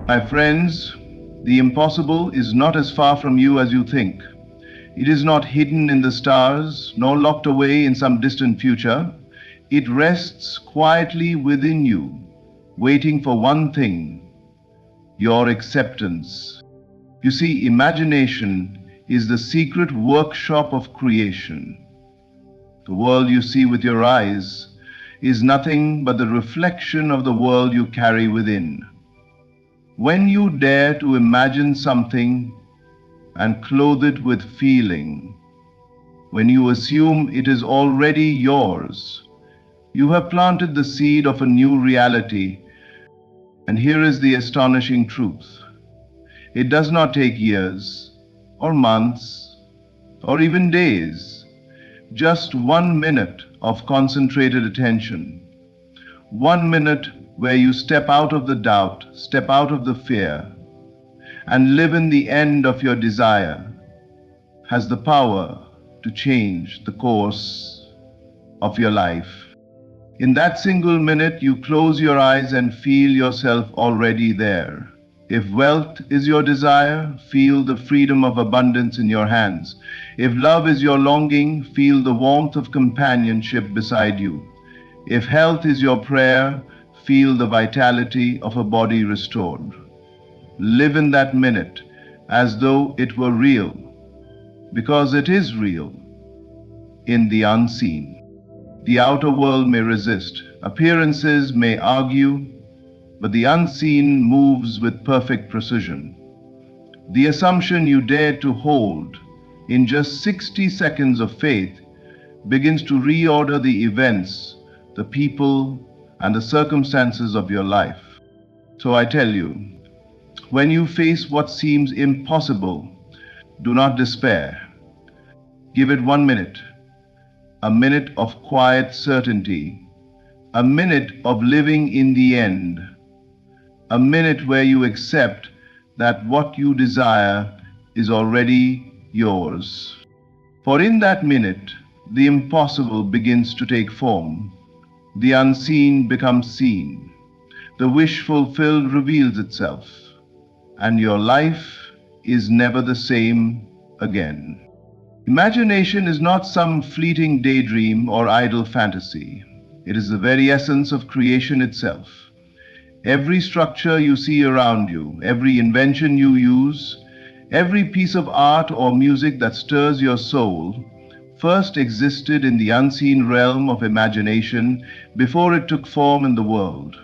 My friends, the impossible is not as far from you as you think. It is not hidden in the stars, nor locked away in some distant future. It rests quietly within you, waiting for one thing: your acceptance. You see, imagination is the secret workshop of creation. The world you see with your eyes is nothing but the reflection of the world you carry within. When you dare to imagine something and clothe it with feeling, when you assume it is already yours, you have planted the seed of a new reality. And here is the astonishing truth. It does not take years, or months, or even days. Just 1 minute of concentrated attention. 1 minute where you step out of the doubt, step out of the fear, and live in the end of your desire, has the power to change the course of your life. In that single minute, you close your eyes and feel yourself already there. If wealth is your desire, feel the freedom of abundance in your hands. If love is your longing, feel the warmth of companionship beside you. If health is your prayer, feel the vitality of a body restored. Live in that minute as though it were real, because it is real in the unseen. The outer world may resist, appearances may argue, but the unseen moves with perfect precision. The assumption you dare to hold in just 60 seconds of faith begins to reorder the events, the people, and the circumstances of your life. So I tell you, when you face what seems impossible, do not despair. Give it 1 minute, a minute of quiet certainty, a minute of living in the end, a minute where you accept that what you desire is already yours. For in that minute, the impossible begins to take form. The unseen becomes seen. The wish fulfilled reveals itself. And your life is never the same again. Imagination is not some fleeting daydream or idle fantasy. It is the very essence of creation itself. Every structure you see around you, every invention you use, every piece of art or music that stirs your soul, first existed in the unseen realm of imagination before it took form in the world.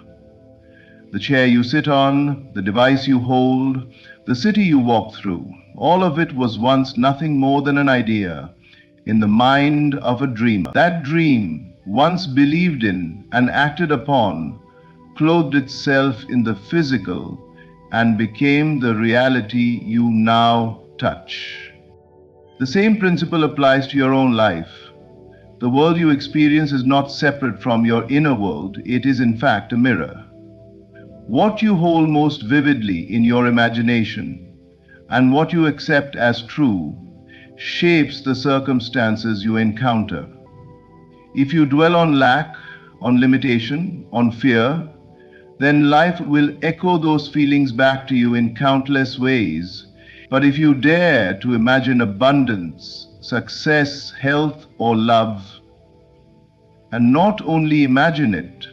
The chair you sit on, the device you hold, the city you walk through, all of it was once nothing more than an idea in the mind of a dreamer. That dream, once believed in and acted upon, clothed itself in the physical and became the reality you now touch. The same principle applies to your own life. The world you experience is not separate from your inner world. It is in fact a mirror. What you hold most vividly in your imagination and what you accept as true shapes the circumstances you encounter. If you dwell on lack, on limitation, on fear, then life will echo those feelings back to you in countless ways. But if you dare to imagine abundance, success, health, or love, and not only imagine it,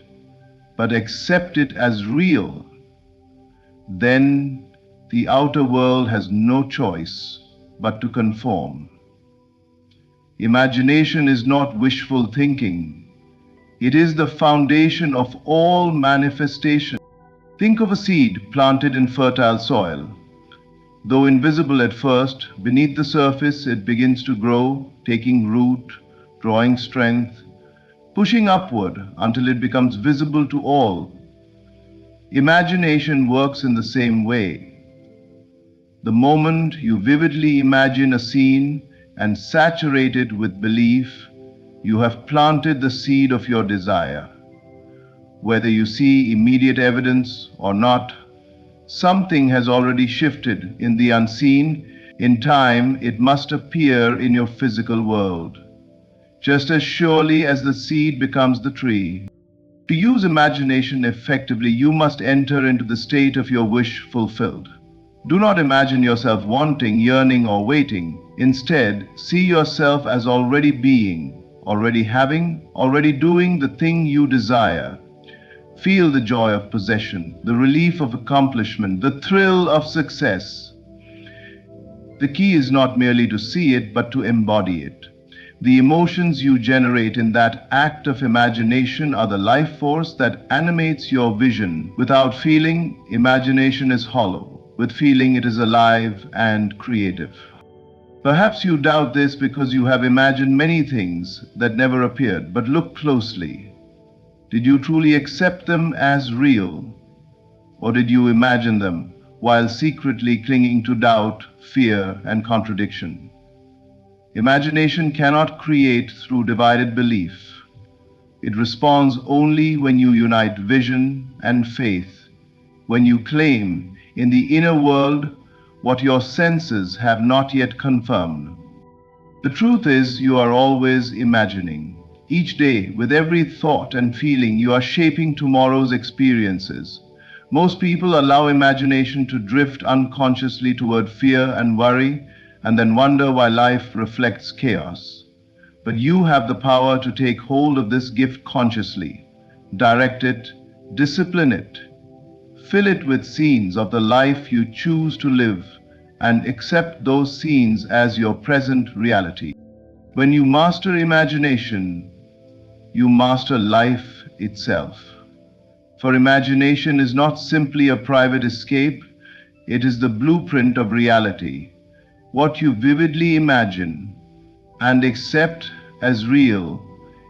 but accept it as real, then the outer world has no choice but to conform. Imagination is not wishful thinking. It is the foundation of all manifestation. Think of a seed planted in fertile soil. Though invisible at first, beneath the surface it begins to grow, taking root, drawing strength, pushing upward until it becomes visible to all. Imagination works in the same way. The moment you vividly imagine a scene and saturate it with belief, you have planted the seed of your desire. Whether you see immediate evidence or not, something has already shifted in the unseen. In time, it must appear in your physical world. Just as surely as the seed becomes the tree, To use imagination effectively, you must enter into the state of your wish fulfilled. Do not imagine yourself wanting, yearning, or waiting. Instead, see yourself as already being, already having, already doing the thing you desire. Feel the joy of possession, the relief of accomplishment, the thrill of success. The key is not merely to see it, but to embody it. The emotions you generate in that act of imagination are the life force that animates your vision. Without feeling, imagination is hollow. With feeling, it is alive and creative. Perhaps you doubt this because you have imagined many things that never appeared, but look closely. Did you truly accept them as real? Or did you imagine them while secretly clinging to doubt, fear, and contradiction? Imagination cannot create through divided belief. It responds only when you unite vision and faith, when you claim in the inner world what your senses have not yet confirmed. The truth is, you are always imagining. Each day, with every thought and feeling, you are shaping tomorrow's experiences. Most people allow imagination to drift unconsciously toward fear and worry, and then wonder why life reflects chaos. But you have the power to take hold of this gift consciously, direct it, discipline it, fill it with scenes of the life you choose to live, and accept those scenes as your present reality. When you master imagination, you master life itself. For imagination is not simply a private escape, it is the blueprint of reality. What you vividly imagine and accept as real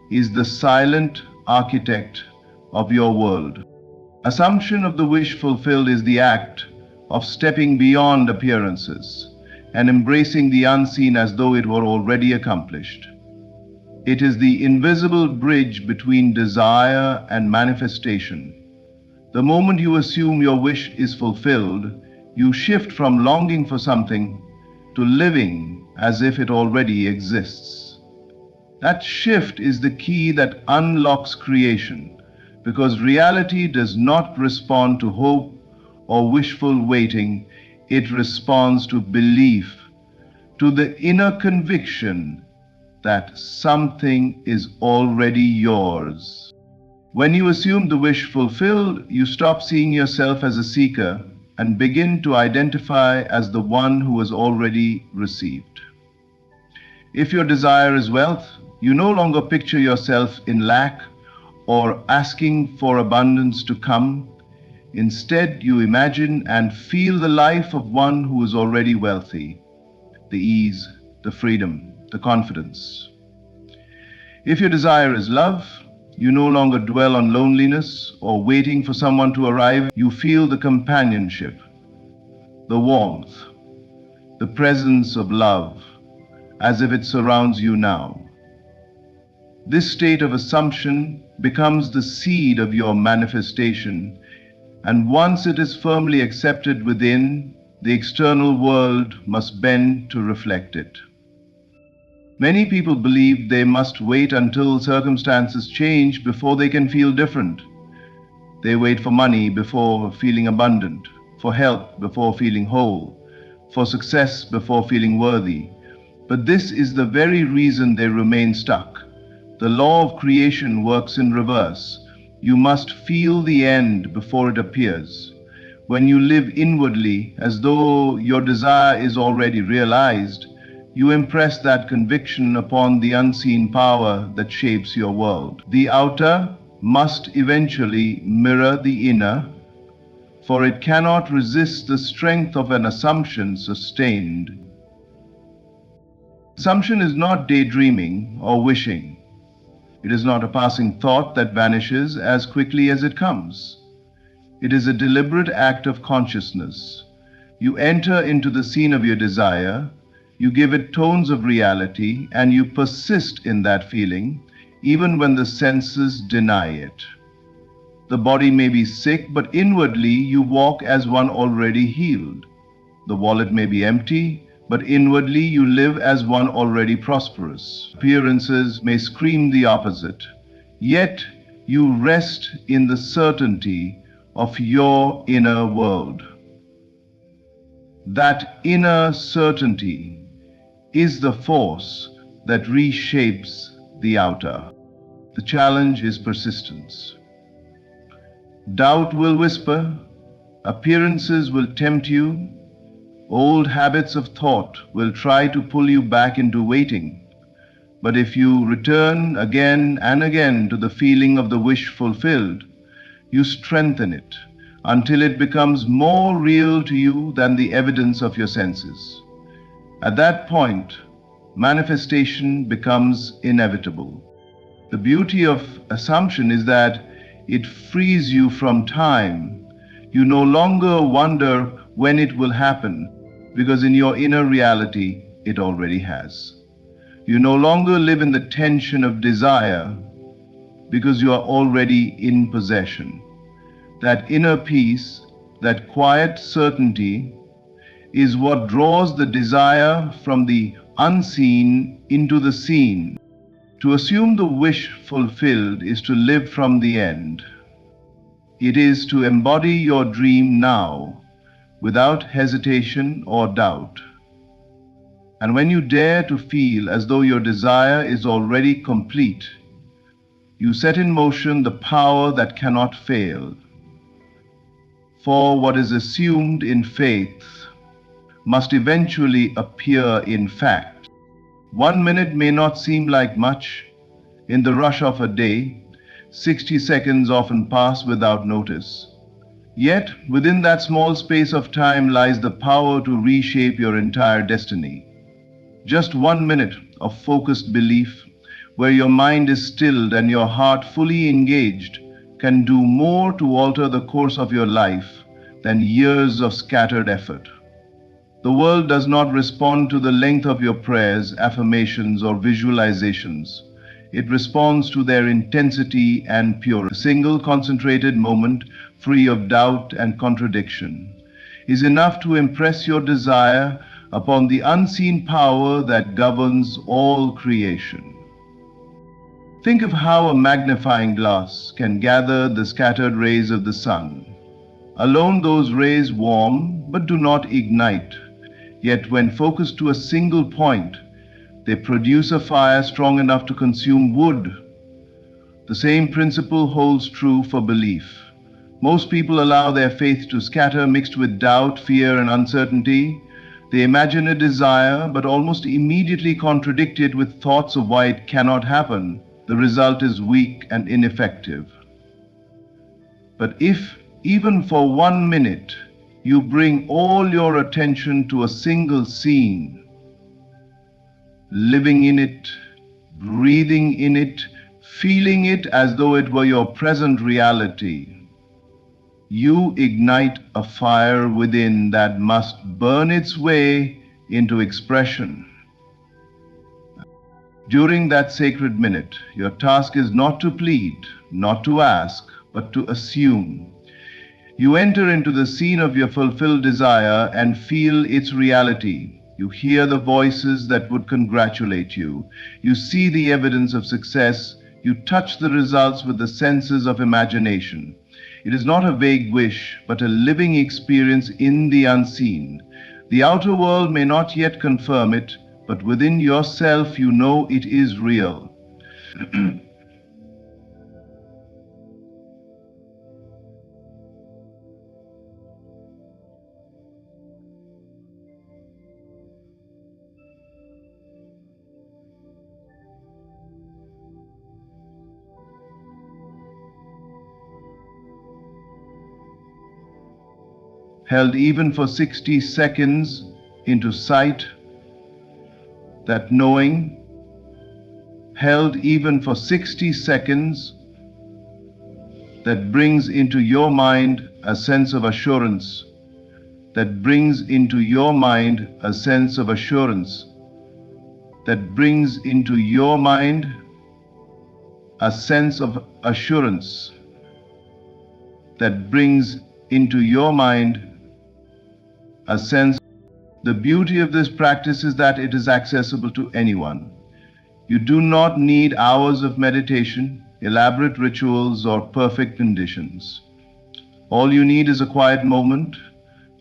is the silent architect of your world. Assumption of the wish fulfilled is the act of stepping beyond appearances and embracing the unseen as though it were already accomplished. It is the invisible bridge between desire and manifestation. The moment you assume your wish is fulfilled, you shift from longing for something to living as if it already exists. That shift is the key that unlocks creation, because reality does not respond to hope or wishful waiting, it responds to belief, to the inner conviction that something is already yours. When you assume the wish fulfilled, you stop seeing yourself as a seeker and begin to identify as the one who has already received. If your desire is wealth, you no longer picture yourself in lack or asking for abundance to come. Instead, you imagine and feel the life of one who is already wealthy, the ease, the freedom, the confidence. If your desire is love, you no longer dwell on loneliness or waiting for someone to arrive. You feel the companionship, the warmth, the presence of love, as if it surrounds you now. This state of assumption becomes the seed of your manifestation, and once it is firmly accepted within, the external world must bend to reflect it. Many people believe they must wait until circumstances change before they can feel different. They wait for money before feeling abundant, for help before feeling whole, for success before feeling worthy. But this is the very reason they remain stuck. The law of creation works in reverse. You must feel the end before it appears. When you live inwardly, as though your desire is already realized, you impress that conviction upon the unseen power that shapes your world. The outer must eventually mirror the inner, for it cannot resist the strength of an assumption sustained. Assumption is not daydreaming or wishing. It is not a passing thought that vanishes as quickly as it comes. It is a deliberate act of consciousness. You enter into the scene of your desire, you give it tones of reality, and you persist in that feeling, even when the senses deny it. The body may be sick, but inwardly you walk as one already healed. The wallet may be empty, but inwardly you live as one already prosperous. Appearances may scream the opposite, yet You rest in the certainty of your inner world. That inner certainty is the force that reshapes the outer. The challenge is persistence. Doubt will whisper, appearances will tempt you, old habits of thought will try to pull you back into waiting. But if you return again and again to the feeling of the wish fulfilled, you strengthen it until it becomes more real to you than the evidence of your senses. At that point, manifestation becomes inevitable. The beauty of assumption is that it frees you from time. You no longer wonder when it will happen, because in your inner reality, it already has. You no longer live in the tension of desire, because you are already in possession. That inner peace, that quiet certainty, is what draws the desire from the unseen into the seen. To assume the wish fulfilled is to live from the end. It is to embody your dream now, without hesitation or doubt. And when you dare to feel as though your desire is already complete, you set in motion the power that cannot fail. For what is assumed in faith must eventually appear in fact. 1 minute may not seem like much. In the rush of a day, 60 seconds often pass without notice. Yet, within that small space of time lies the power to reshape your entire destiny. Just 1 minute of focused belief, where your mind is stilled and your heart fully engaged, can do more to alter the course of your life than years of scattered effort. The world does not respond to the length of your prayers, affirmations, or visualizations. It responds to their intensity and purity. A single concentrated moment, free of doubt and contradiction, is enough to impress your desire upon the unseen power that governs all creation. Think of how a magnifying glass can gather the scattered rays of the sun. Alone those rays warm but do not ignite. Yet when focused to a single point, they produce a fire strong enough to consume wood. The same principle holds true for belief. Most people allow their faith to scatter, mixed with doubt, fear, and uncertainty. They imagine a desire, but almost immediately contradict it with thoughts of why it cannot happen. The result is weak and ineffective. But if, even for 1 minute, you bring all your attention to a single scene, living in it, breathing in it, feeling it as though it were your present reality, you ignite a fire within that must burn its way into expression. During that sacred minute, your task is not to plead, not to ask, but to assume. You enter into the scene of your fulfilled desire and feel its reality. You hear the voices that would congratulate you. You see the evidence of success. You touch the results with the senses of imagination. It is not a vague wish, but a living experience in the unseen. The outer world may not yet confirm it, but within yourself you know it is real. Held even for 60 seconds into sight, that knowing, held even for 60 seconds, that brings into your mind a sense of assurance, that brings into your mind a sense of assurance, that brings into your mind a sense of assurance, that brings into your mind a sense. The beauty of this practice is that it is accessible to anyone. You do not need hours of meditation. elaborate rituals, or perfect conditions. All you need is a quiet moment,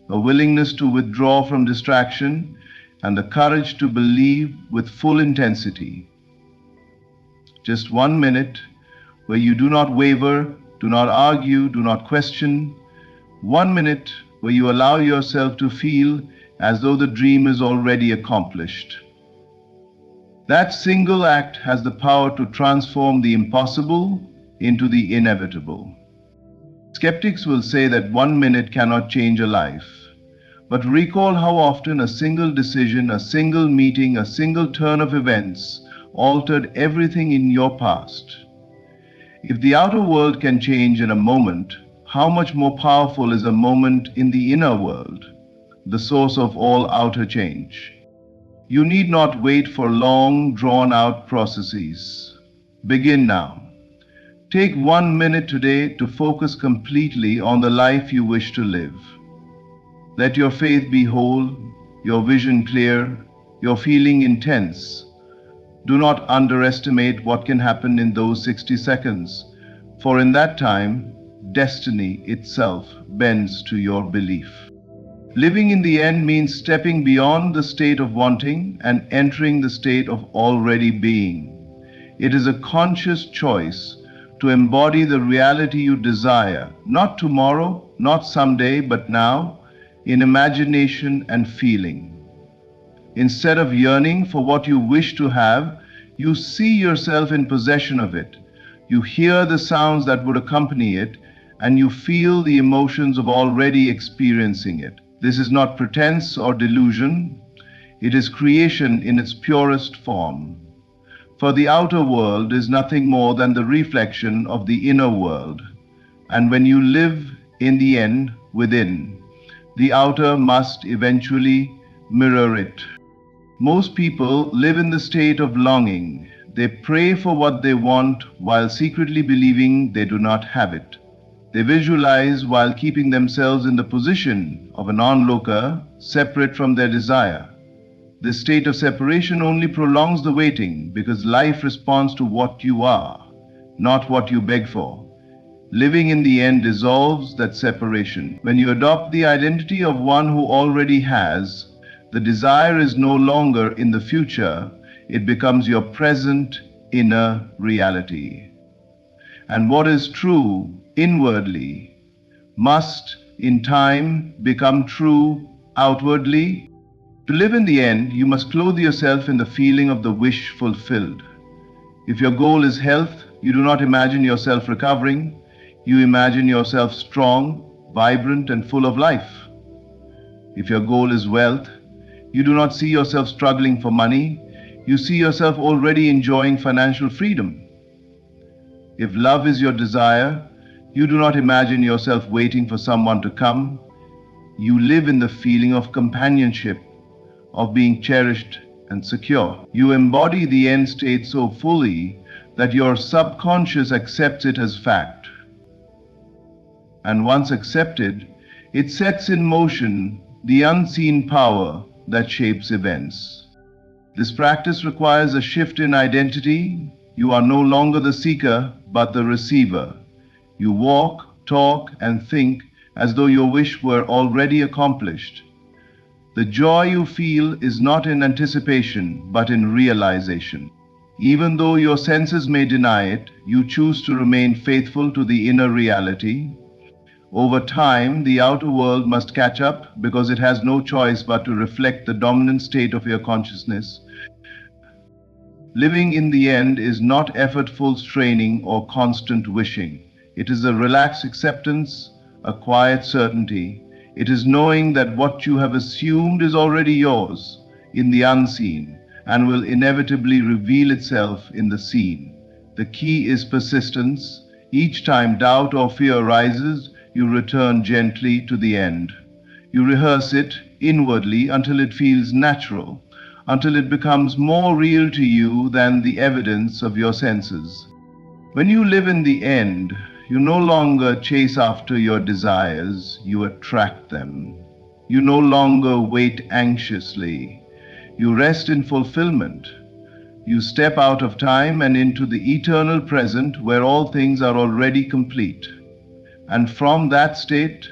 a willingness to withdraw from distraction, and the courage to believe with full intensity. Just 1 minute where you do not waver, do not argue, do not question. 1 minute where you allow yourself to feel as though the dream is already accomplished. That single act has the power to transform the impossible into the inevitable. Skeptics will say that 1 minute cannot change a life. But recall how often a single decision, a single meeting, a single turn of events altered everything in your past. If the outer world can change in a moment, how much more powerful is a moment in the inner world, the source of all outer change? You need not wait for long, drawn-out processes. Begin now. Take 1 minute today to focus completely on the life you wish to live. Let your faith be whole, your vision clear, your feeling intense. Do not underestimate what can happen in those 60 seconds, for in that time, destiny itself bends to your belief. Living in the end means stepping beyond the state of wanting and entering the state of already being. It is a conscious choice to embody the reality you desire, not tomorrow, not someday, but now, in imagination and feeling. Instead of yearning for what you wish to have, you see yourself in possession of it. You hear the sounds that would accompany it, and you feel the emotions of already experiencing it. This is not pretense or delusion. It is creation in its purest form. For the outer world is nothing more than the reflection of the inner world. And when you live in the end within, the outer must eventually mirror it. Most people live in the state of longing. They pray for what they want while secretly believing they do not have it. They visualize while keeping themselves in the position of an onlooker, separate from their desire. This state of separation only prolongs the waiting because life responds to what you are, not what you beg for. Living in the end dissolves that separation. When you adopt the identity of one who already has, the desire is no longer in the future, it becomes your present inner reality. And what is true inwardly must, in time, become true outwardly. To live in the end, you must clothe yourself in the feeling of the wish fulfilled. If your goal is health, you do not imagine yourself recovering. You imagine yourself strong, vibrant, and full of life. If your goal is wealth, you do not see yourself struggling for money. You see yourself already enjoying financial freedom. If love is your desire, you do not imagine yourself waiting for someone to come. You live in the feeling of companionship, of being cherished and secure. You embody the end state so fully that your subconscious accepts it as fact. And once accepted, it sets in motion the unseen power that shapes events. This practice requires a shift in identity. You are no longer the seeker, but the receiver. You walk, talk, and think as though your wish were already accomplished. The joy you feel is not in anticipation, but in realization. Even though your senses may deny it, you choose to remain faithful to the inner reality. Over time, the outer world must catch up because it has no choice but to reflect the dominant state of your consciousness. Living in the end is not effortful straining or constant wishing. It is a relaxed acceptance, a quiet certainty. It is knowing that what you have assumed is already yours in the unseen and will inevitably reveal itself in the seen. The key is persistence. Each time doubt or fear arises, you return gently to the end. You rehearse it inwardly until it feels natural, until it becomes more real to you than the evidence of your senses. When you live in the end, you no longer chase after your desires, you attract them. You no longer wait anxiously. You rest in fulfillment. You step out of time and into the eternal present where all things are already complete. And from that state,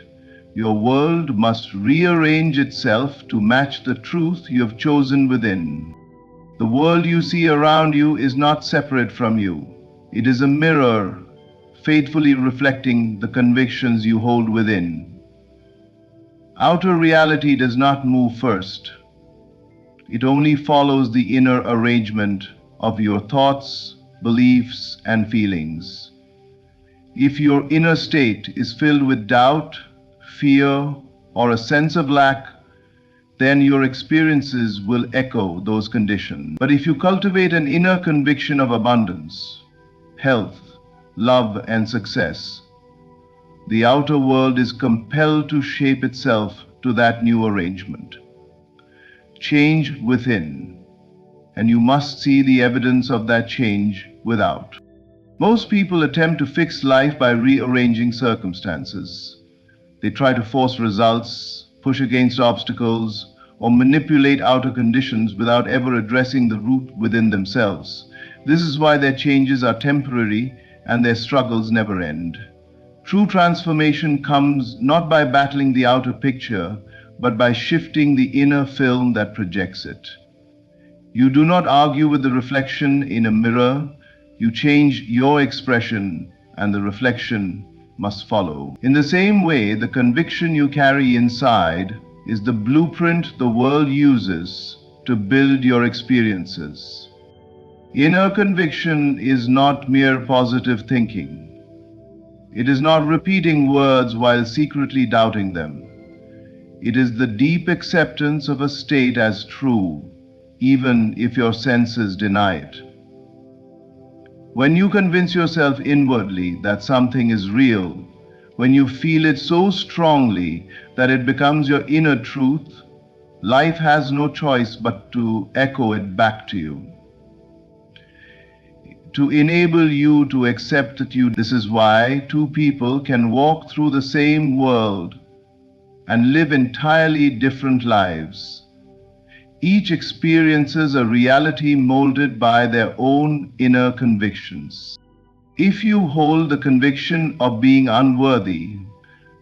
your world must rearrange itself to match the truth you have chosen within. The world you see around you is not separate from you. It is a mirror, faithfully reflecting the convictions you hold within. Outer reality does not move first. It only follows the inner arrangement of your thoughts, beliefs, and feelings. If your inner state is filled with doubt, fear, or a sense of lack, then your experiences will echo those conditions. But if you cultivate an inner conviction of abundance, health, love, and success, the outer world is compelled to shape itself to that new arrangement. Change within, and you must see the evidence of that change without. Most people attempt to fix life by rearranging circumstances. They try to force results, push against obstacles, or manipulate outer conditions without ever addressing the root within themselves. This is why their changes are temporary and their struggles never end. True transformation comes not by battling the outer picture, but by shifting the inner film that projects it. You do not argue with the reflection in a mirror. You change your expression, and the reflection must follow. In the same way, the conviction you carry inside is the blueprint the world uses to build your experiences. Inner conviction is not mere positive thinking. It is not repeating words while secretly doubting them. It is the deep acceptance of a state as true, even if your senses deny it. When you convince yourself inwardly that something is real, when you feel it so strongly that it becomes your inner truth, life has no choice but to echo it back to you, to enable you to accept that this is why two people can walk through the same world and live entirely different lives. Each experiences a reality molded by their own inner convictions. If you hold the conviction of being unworthy,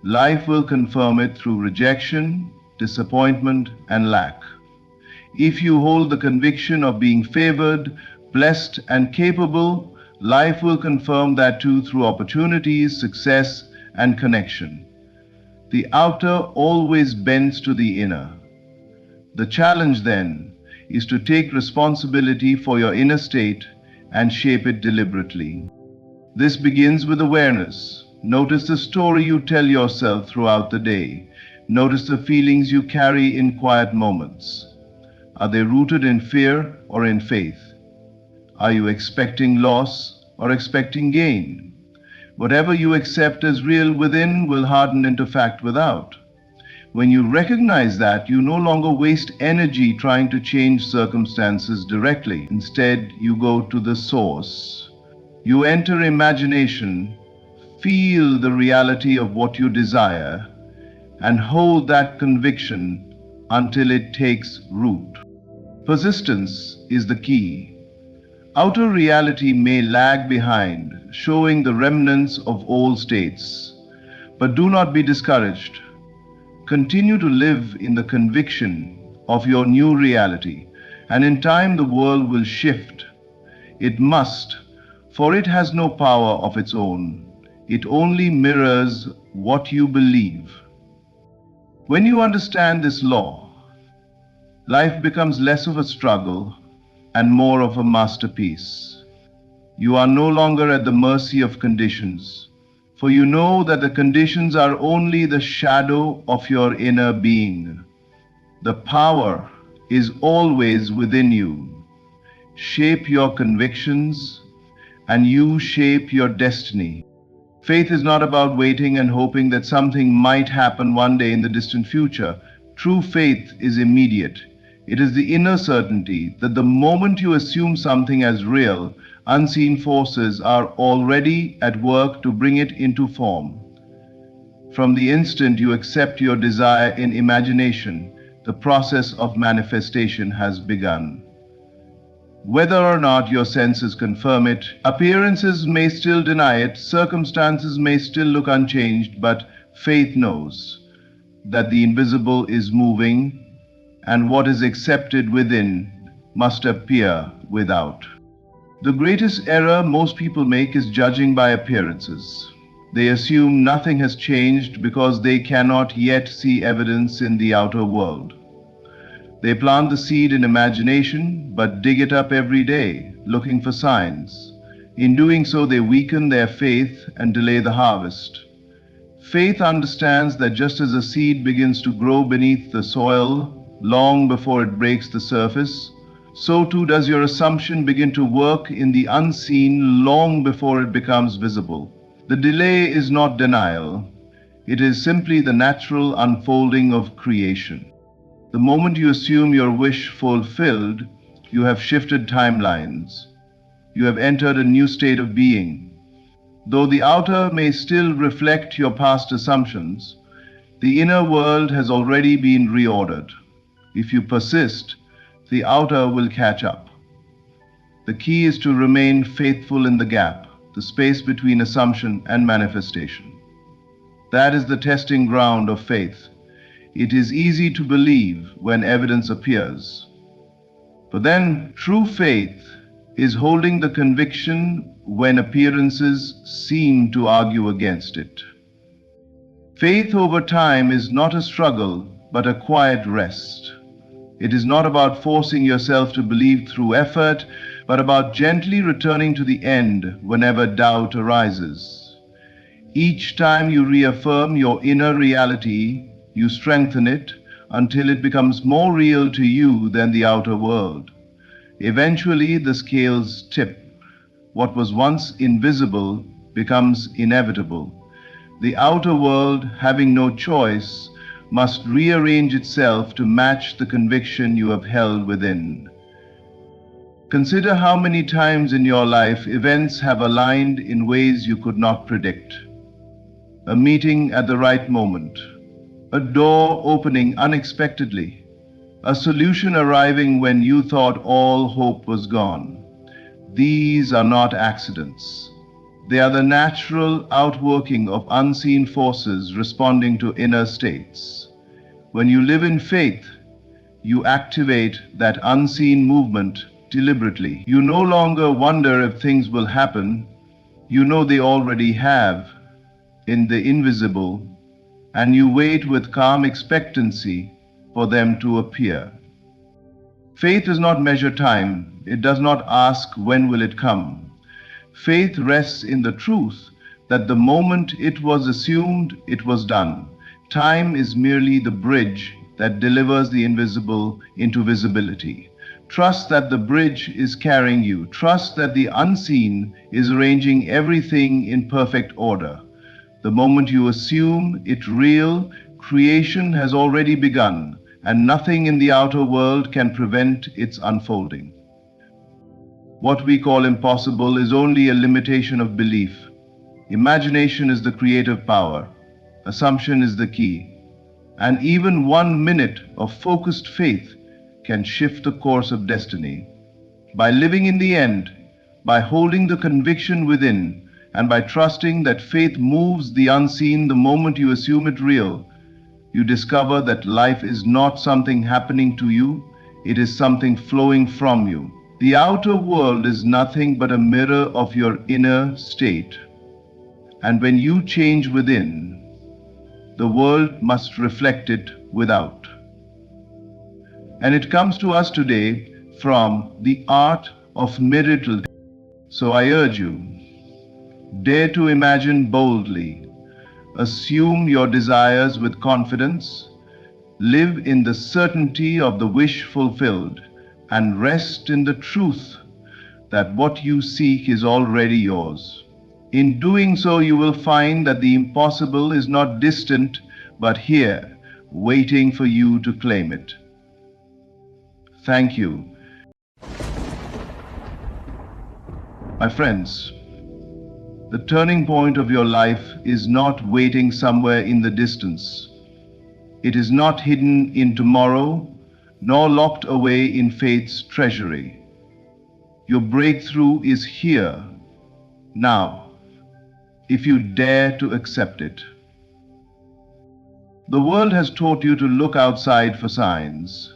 life will confirm it through rejection, disappointment, and lack. If you hold the conviction of being favored, blessed, and capable, life will confirm that too through opportunities, success, and connection. The outer always bends to the inner. The challenge then is to take responsibility for your inner state and shape it deliberately. This begins with awareness. Notice the story you tell yourself throughout the day. Notice the feelings you carry in quiet moments. Are they rooted in fear or in faith? Are you expecting loss or expecting gain? Whatever you accept as real within will harden into fact without. When you recognize that, you no longer waste energy trying to change circumstances directly. Instead, you go to the source. You enter imagination, feel the reality of what you desire, and hold that conviction until it takes root. Persistence is the key. Outer reality may lag behind, showing the remnants of old states. But do not be discouraged. Continue to live in the conviction of your new reality, and in time the world will shift. It must, for it has no power of its own. It only mirrors what you believe. When you understand this law, life becomes less of a struggle and more of a masterpiece. You are no longer at the mercy of conditions, for you know that the conditions are only the shadow of your inner being. The power is always within you. Shape your convictions, and you shape your destiny. Faith is not about waiting and hoping that something might happen one day in the distant future. True faith is immediate. It is the inner certainty that the moment you assume something as real, unseen forces are already at work to bring it into form. From the instant you accept your desire in imagination, the process of manifestation has begun. Whether or not your senses confirm it, appearances may still deny it, circumstances may still look unchanged, but faith knows that the invisible is moving, and what is accepted within must appear without. The greatest error most people make is judging by appearances. They assume nothing has changed because they cannot yet see evidence in the outer world. They plant the seed in imagination, but dig it up every day, looking for signs. In doing so, they weaken their faith and delay the harvest. Faith understands that just as a seed begins to grow beneath the soil long before it breaks the surface, so too does your assumption begin to work in the unseen long before it becomes visible. The delay is not denial. It is simply the natural unfolding of creation. The moment you assume your wish fulfilled, you have shifted timelines. You have entered a new state of being. Though the outer may still reflect your past assumptions, the inner world has already been reordered. If you persist, the outer will catch up. The key is to remain faithful in the gap, the space between assumption and manifestation. That is the testing ground of faith. It is easy to believe when evidence appears. But then, true faith is holding the conviction when appearances seem to argue against it. Faith over time is not a struggle, but a quiet rest. It is not about forcing yourself to believe through effort, but about gently returning to the end whenever doubt arises. Each time you reaffirm your inner reality, you strengthen it until it becomes more real to you than the outer world. Eventually, the scales tip. What was once invisible becomes inevitable. The outer world, having no choice, must rearrange itself to match the conviction you have held within. Consider how many times in your life events have aligned in ways you could not predict. A meeting at the right moment, a door opening unexpectedly, a solution arriving when you thought all hope was gone. These are not accidents. They are the natural outworking of unseen forces responding to inner states. When you live in faith, you activate that unseen movement deliberately. You no longer wonder if things will happen. You know they already have in the invisible, and you wait with calm expectancy for them to appear. Faith does not measure time. It does not ask when will it come. Faith rests in the truth that the moment it was assumed, it was done. Time is merely the bridge that delivers the invisible into visibility. Trust that the bridge is carrying you. Trust that the unseen is arranging everything in perfect order. The moment you assume it real, creation has already begun, and nothing in the outer world can prevent its unfolding. What we call impossible is only a limitation of belief. Imagination is the creative power. Assumption is the key. And even 1 minute of focused faith can shift the course of destiny. By living in the end, by holding the conviction within, and by trusting that faith moves the unseen the moment you assume it real, you discover that life is not something happening to you, it is something flowing from you. The outer world is nothing but a mirror of your inner state. And when you change within, the world must reflect it without. And it comes to us today from the art of miracle. So I urge you, dare to imagine boldly, assume your desires with confidence, live in the certainty of the wish fulfilled, and rest in the truth that what you seek is already yours. In doing so, you will find that the impossible is not distant, but here, waiting for you to claim it. Thank you. My friends, the turning point of your life is not waiting somewhere in the distance. It is not hidden in tomorrow, nor locked away in faith's treasury. Your breakthrough is here, now, if you dare to accept it. The world has taught you to look outside for signs,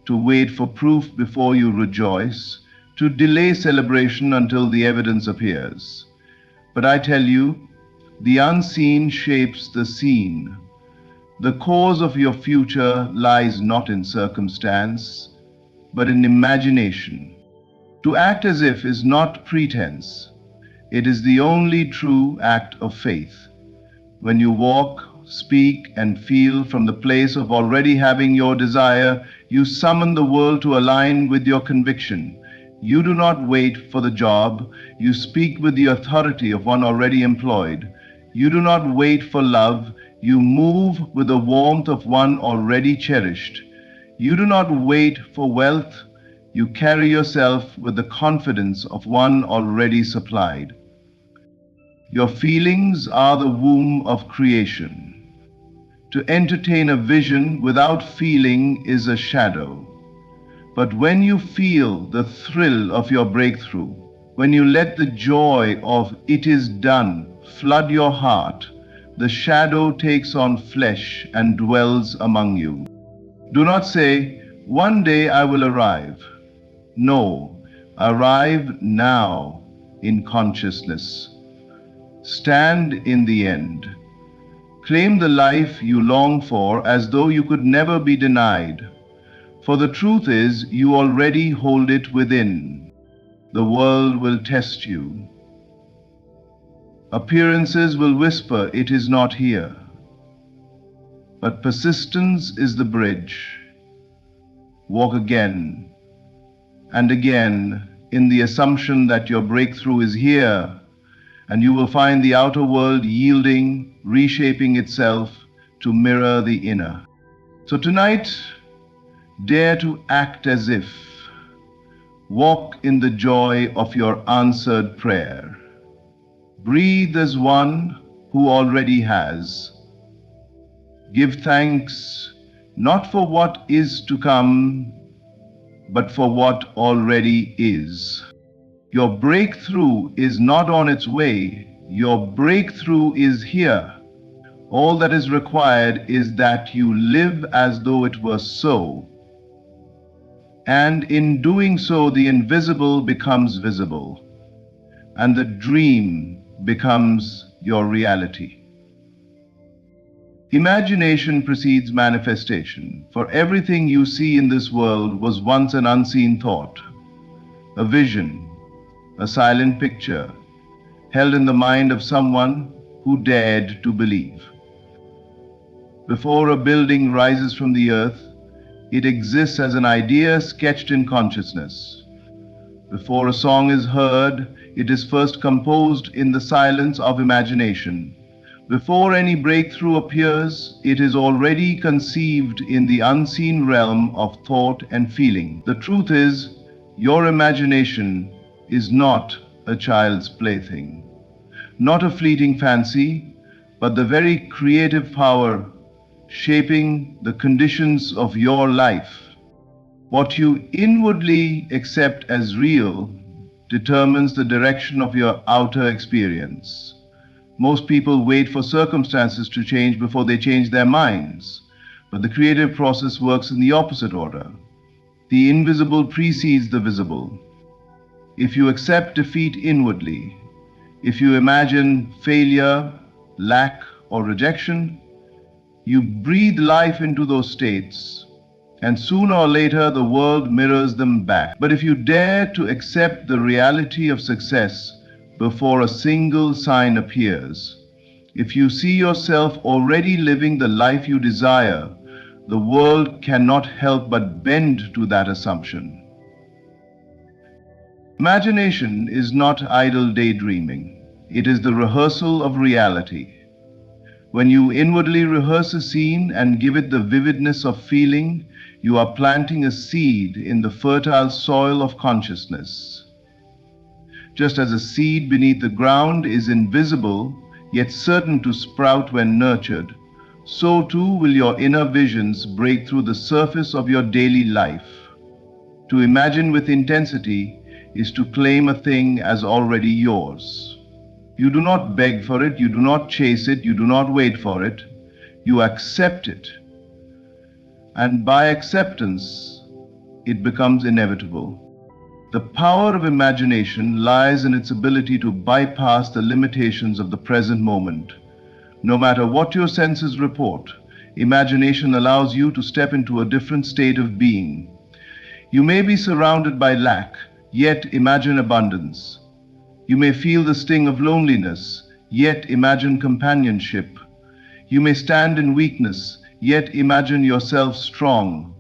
to wait for proof before you rejoice, to delay celebration until the evidence appears. But I tell you, the unseen shapes the seen. The cause of your future lies not in circumstance, but in imagination. To act as if is not pretense. It is the only true act of faith. When you walk, speak, and feel from the place of already having your desire, you summon the world to align with your conviction. You do not wait for the job, you speak with the authority of one already employed. You do not wait for love, you move with the warmth of one already cherished. You do not wait for wealth, you carry yourself with the confidence of one already supplied. Your feelings are the womb of creation. To entertain a vision without feeling is a shadow. But when you feel the thrill of your breakthrough, when you let the joy of "it is done" flood your heart, the shadow takes on flesh and dwells among you. Do not say, "One day I will arrive." No, arrive now in consciousness. Stand in the end. Claim the life you long for as though you could never be denied. For the truth is, you already hold it within. The world will test you. Appearances will whisper it is not here. But persistence is the bridge. Walk again and again in the assumption that your breakthrough is here, and you will find the outer world yielding, reshaping itself to mirror the inner. So tonight, dare to act as if. Walk in the joy of your answered prayer. Breathe as one who already has. Give thanks not for what is to come, but for what already is. Your breakthrough is not on its way. Your breakthrough is here. All that is required is that you live as though it were so. And in doing so, the invisible becomes visible, and the dream becomes your reality. Imagination precedes manifestation, for everything you see in this world was once an unseen thought, a vision, a silent picture, held in the mind of someone who dared to believe. Before a building rises from the earth, it exists as an idea sketched in consciousness. Before a song is heard, it is first composed in the silence of imagination. Before any breakthrough appears, it is already conceived in the unseen realm of thought and feeling. The truth is, your imagination is not a child's plaything, not a fleeting fancy, but the very creative power shaping the conditions of your life. What you inwardly accept as real determines the direction of your outer experience. Most people wait for circumstances to change before they change their minds, but the creative process works in the opposite order. The invisible precedes the visible. If you accept defeat inwardly, if you imagine failure, lack, or rejection, you breathe life into those states, and sooner or later the world mirrors them back. But if you dare to accept the reality of success before a single sign appears, if you see yourself already living the life you desire, the world cannot help but bend to that assumption. Imagination is not idle daydreaming. It is the rehearsal of reality. When you inwardly rehearse a scene and give it the vividness of feeling, you are planting a seed in the fertile soil of consciousness. Just as a seed beneath the ground is invisible, yet certain to sprout when nurtured, so too will your inner visions break through the surface of your daily life. To imagine with intensity is to claim a thing as already yours. You do not beg for it, you do not chase it, you do not wait for it. You accept it. And by acceptance, it becomes inevitable. The power of imagination lies in its ability to bypass the limitations of the present moment. No matter what your senses report, imagination allows you to step into a different state of being. You may be surrounded by lack, yet imagine abundance. You may feel the sting of loneliness, yet imagine companionship. You may stand in weakness, yet imagine yourself strong.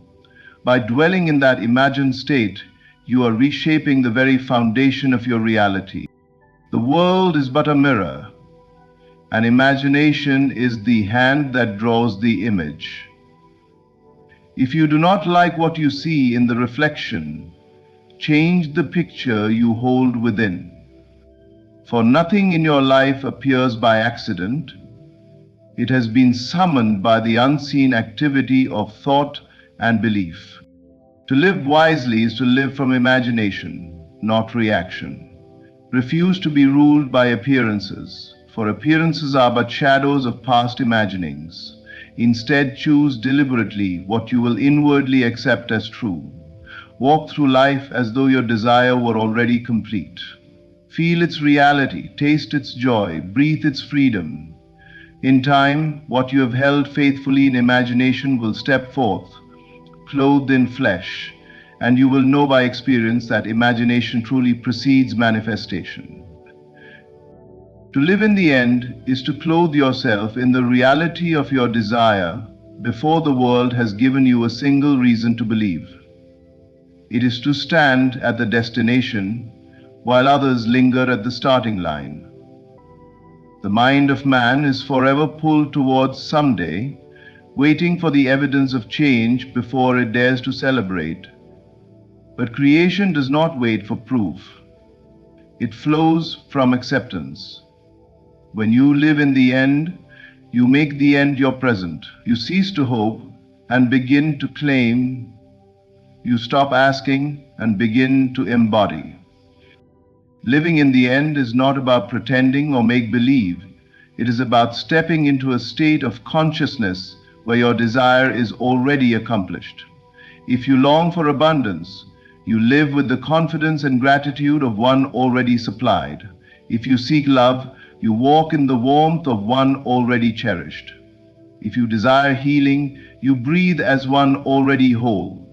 By dwelling in that imagined state, you are reshaping the very foundation of your reality. The world is but a mirror, and imagination is the hand that draws the image. If you do not like what you see in the reflection, change the picture you hold within. For nothing in your life appears by accident. It has been summoned by the unseen activity of thought and belief. To live wisely is to live from imagination, not reaction. Refuse to be ruled by appearances, for appearances are but shadows of past imaginings. Instead, choose deliberately what you will inwardly accept as true. Walk through life as though your desire were already complete. Feel its reality, taste its joy, breathe its freedom. In time, what you have held faithfully in imagination will step forth, clothed in flesh, and you will know by experience that imagination truly precedes manifestation. To live in the end is to clothe yourself in the reality of your desire before the world has given you a single reason to believe. It is to stand at the destination while others linger at the starting line. The mind of man is forever pulled towards someday, waiting for the evidence of change before it dares to celebrate. But creation does not wait for proof. It flows from acceptance. When you live in the end, you make the end your present. You cease to hope and begin to claim. You stop asking and begin to embody. Living in the end is not about pretending or make-believe. It is about stepping into a state of consciousness where your desire is already accomplished. If you long for abundance, you live with the confidence and gratitude of one already supplied. If you seek love, you walk in the warmth of one already cherished. If you desire healing, you breathe as one already whole.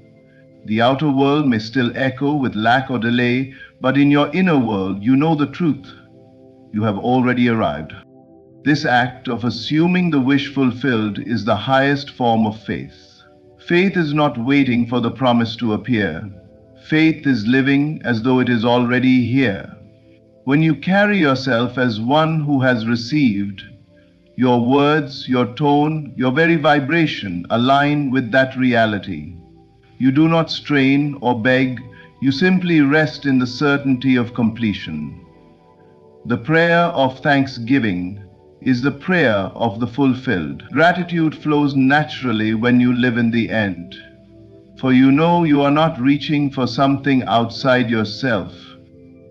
The outer world may still echo with lack or delay, but in your inner world, you know the truth. You have already arrived. This act of assuming the wish fulfilled is the highest form of faith. Faith is not waiting for the promise to appear. Faith is living as though it is already here. When you carry yourself as one who has received, your words, your tone, your very vibration align with that reality. You do not strain or beg, you simply rest in the certainty of completion. The prayer of thanksgiving is the prayer of the fulfilled. Gratitude flows naturally when you live in the end, for you know you are not reaching for something outside yourself.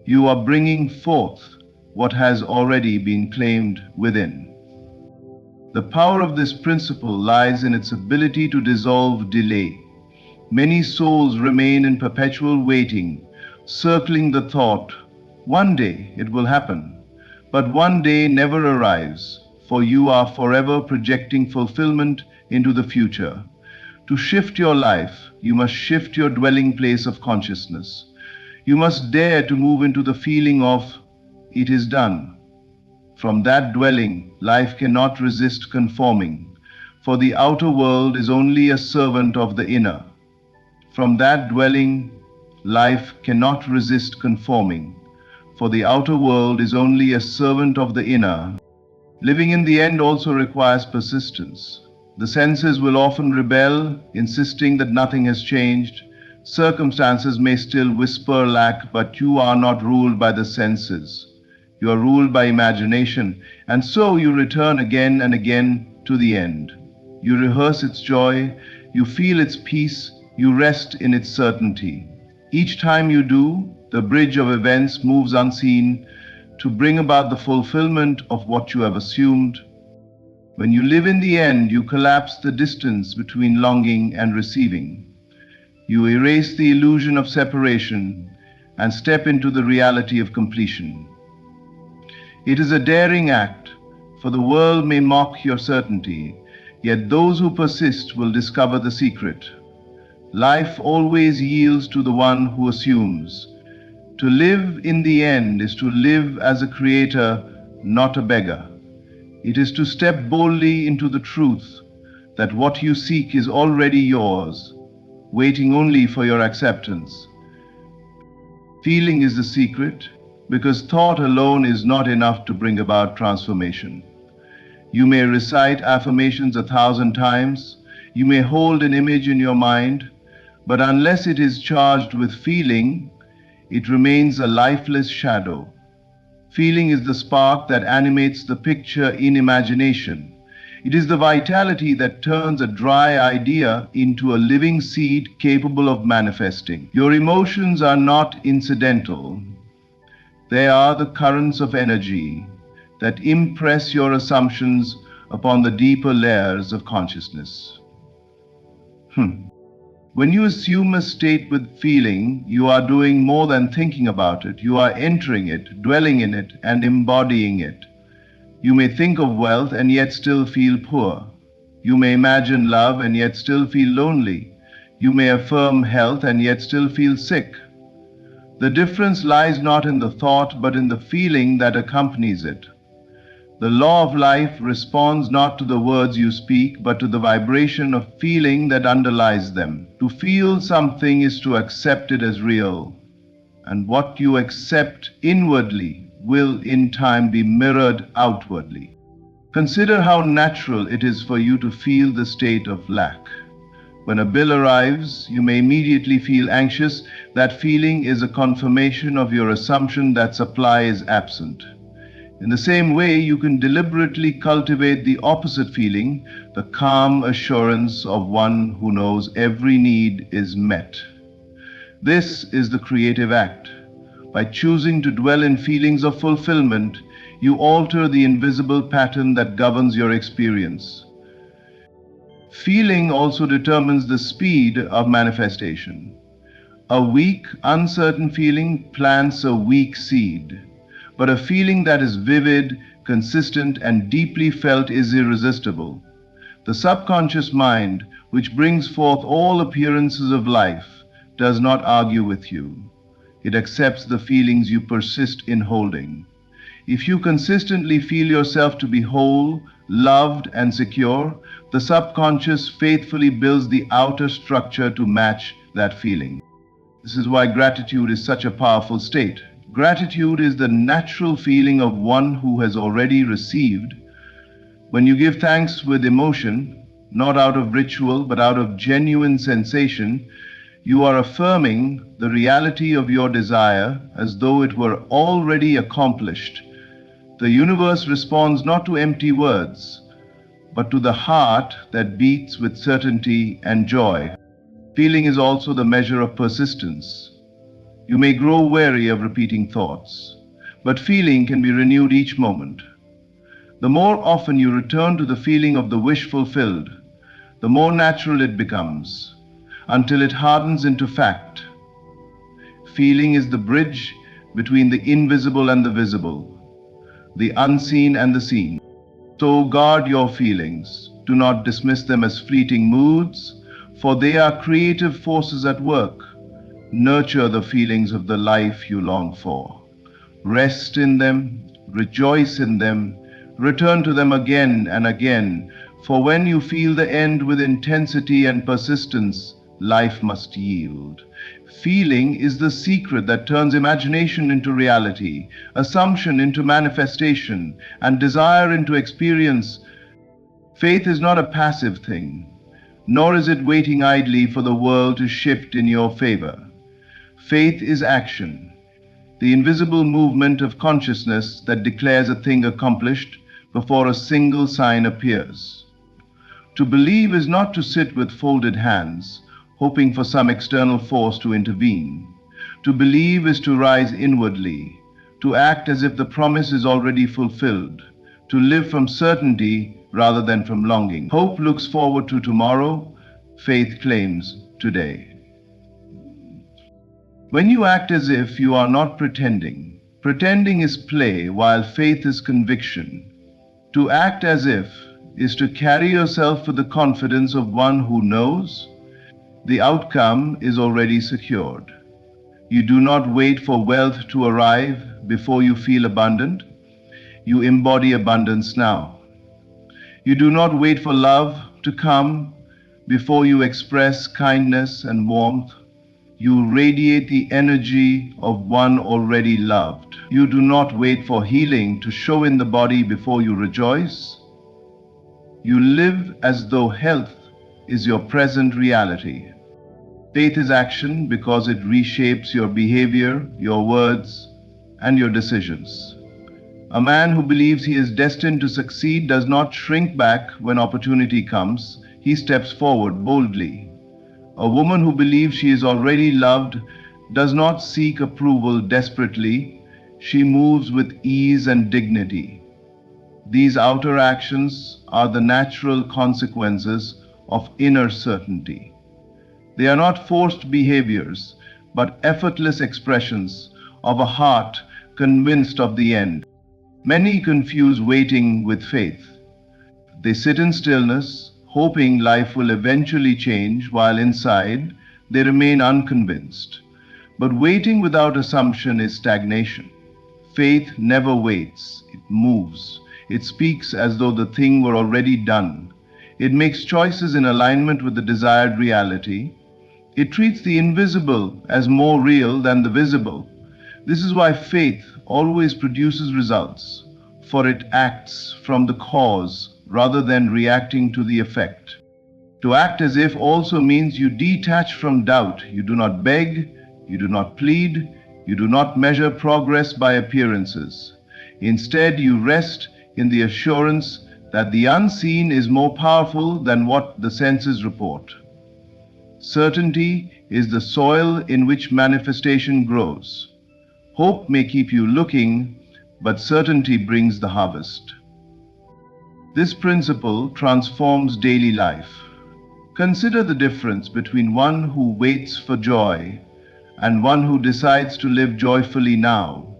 You are bringing forth what has already been claimed within. The power of this principle lies in its ability to dissolve delay. Many souls remain in perpetual waiting, circling the thought, one day it will happen. But one day never arrives, for you are forever projecting fulfillment into the future. To shift your life, you must shift your dwelling place of consciousness. You must dare to move into the feeling of, it is done. From that dwelling, life cannot resist conforming, for the outer world is only a servant of the inner. From that dwelling, life cannot resist conforming, for the outer world is only a servant of the inner. Living in the end also requires persistence. The senses will often rebel, insisting that nothing has changed. Circumstances may still whisper lack, but you are not ruled by the senses. You are ruled by imagination, and so you return again and again to the end. You rehearse its joy, you feel its peace, you rest in its certainty. Each time you do, The bridge of events moves unseen to bring about the fulfillment of what you have assumed. When you live in the end, you collapse the distance between longing and receiving. You erase the illusion of separation and step into the reality of completion. It is a daring act, for the world may mock your certainty, yet those who persist will discover the secret. Life always yields to the one who assumes. To live in the end is to live as a creator, not a beggar. It is to step boldly into the truth that what you seek is already yours, waiting only for your acceptance. Feeling is the secret, because thought alone is not enough to bring about transformation. You may recite affirmations 1,000 times, you may hold an image in your mind, but unless it is charged with feeling, it remains a lifeless shadow. Feeling is the spark that animates the picture in imagination. It is the vitality that turns a dry idea into a living seed capable of manifesting. Your emotions are not incidental. They are the currents of energy that impress your assumptions upon the deeper layers of consciousness. When you assume a state with feeling, you are doing more than thinking about it. You are entering it, dwelling in it, and embodying it. You may think of wealth and yet still feel poor. You may imagine love and yet still feel lonely. You may affirm health and yet still feel sick. The difference lies not in the thought, but in the feeling that accompanies it. The law of life responds not to the words you speak, but to the vibration of feeling that underlies them. To feel something is to accept it as real, and what you accept inwardly will in time be mirrored outwardly. Consider how natural it is for you to feel the state of lack. When a bill arrives, you may immediately feel anxious. That feeling is a confirmation of your assumption that supply is absent. In the same way, you can deliberately cultivate the opposite feeling, the calm assurance of one who knows every need is met. This is the creative act. By choosing to dwell in feelings of fulfillment, you alter the invisible pattern that governs your experience. Feeling also determines the speed of manifestation. A weak, uncertain feeling plants a weak seed. But a feeling that is vivid, consistent, and deeply felt is irresistible. The subconscious mind, which brings forth all appearances of life, does not argue with you. It accepts the feelings you persist in holding. If you consistently feel yourself to be whole, loved, and secure, the subconscious faithfully builds the outer structure to match that feeling. This is why gratitude is such a powerful state. Gratitude is the natural feeling of one who has already received. When you give thanks with emotion, not out of ritual but out of genuine sensation, you are affirming the reality of your desire as though it were already accomplished. The universe responds not to empty words, but to the heart that beats with certainty and joy. Feeling is also the measure of persistence. You may grow weary of repeating thoughts, but feeling can be renewed each moment. The more often you return to the feeling of the wish fulfilled, the more natural it becomes, until it hardens into fact. Feeling is the bridge between the invisible and the visible, the unseen and the seen. So guard your feelings. Do not dismiss them as fleeting moods, for they are creative forces at work. Nurture the feelings of the life you long for. Rest in them, rejoice in them, return to them again and again, for when you feel the end with intensity and persistence, life must yield. Feeling is the secret that turns imagination into reality, assumption into manifestation, and desire into experience. Faith is not a passive thing, nor is it waiting idly for the world to shift in your favor. Faith is action, the invisible movement of consciousness that declares a thing accomplished before a single sign appears. To believe is not to sit with folded hands, hoping for some external force to intervene. To believe is to rise inwardly, to act as if the promise is already fulfilled, to live from certainty rather than from longing. Hope looks forward to tomorrow, faith claims today. When you act as if, you are not pretending. Pretending is play, while faith is conviction. To act as if is to carry yourself with the confidence of one who knows the outcome is already secured. You do not wait for wealth to arrive before you feel abundant. You embody abundance now. You do not wait for love to come before you express kindness and warmth. You radiate the energy of one already loved. You do not wait for healing to show in the body before you rejoice. You live as though health is your present reality. Faith is action because it reshapes your behavior, your words, and your decisions. A man who believes he is destined to succeed does not shrink back when opportunity comes. He steps forward boldly. A woman who believes she is already loved does not seek approval desperately. She moves with ease and dignity. These outer actions are the natural consequences of inner certainty. They are not forced behaviors, but effortless expressions of a heart convinced of the end. Many confuse waiting with faith. They sit in stillness, hoping life will eventually change, while inside they remain unconvinced. But waiting without assumption is stagnation. Faith never waits, it moves. It speaks as though the thing were already done. It makes choices in alignment with the desired reality. It treats the invisible as more real than the visible. This is why faith always produces results, for it acts from the cause rather than reacting to the effect. To act as if also means you detach from doubt. You do not beg, you do not plead, you do not measure progress by appearances. Instead, you rest in the assurance that the unseen is more powerful than what the senses report. Certainty is the soil in which manifestation grows. Hope may keep you looking, but certainty brings the harvest. This principle transforms daily life. Consider the difference between one who waits for joy and one who decides to live joyfully now.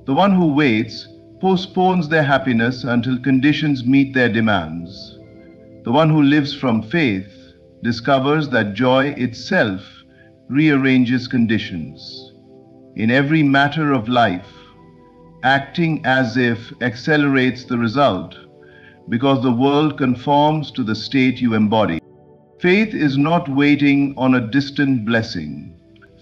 The one who waits postpones their happiness until conditions meet their demands. The one who lives from faith discovers that joy itself rearranges conditions. In every matter of life, acting as if accelerates the result because the world conforms to the state you embody. Faith is not waiting on a distant blessing.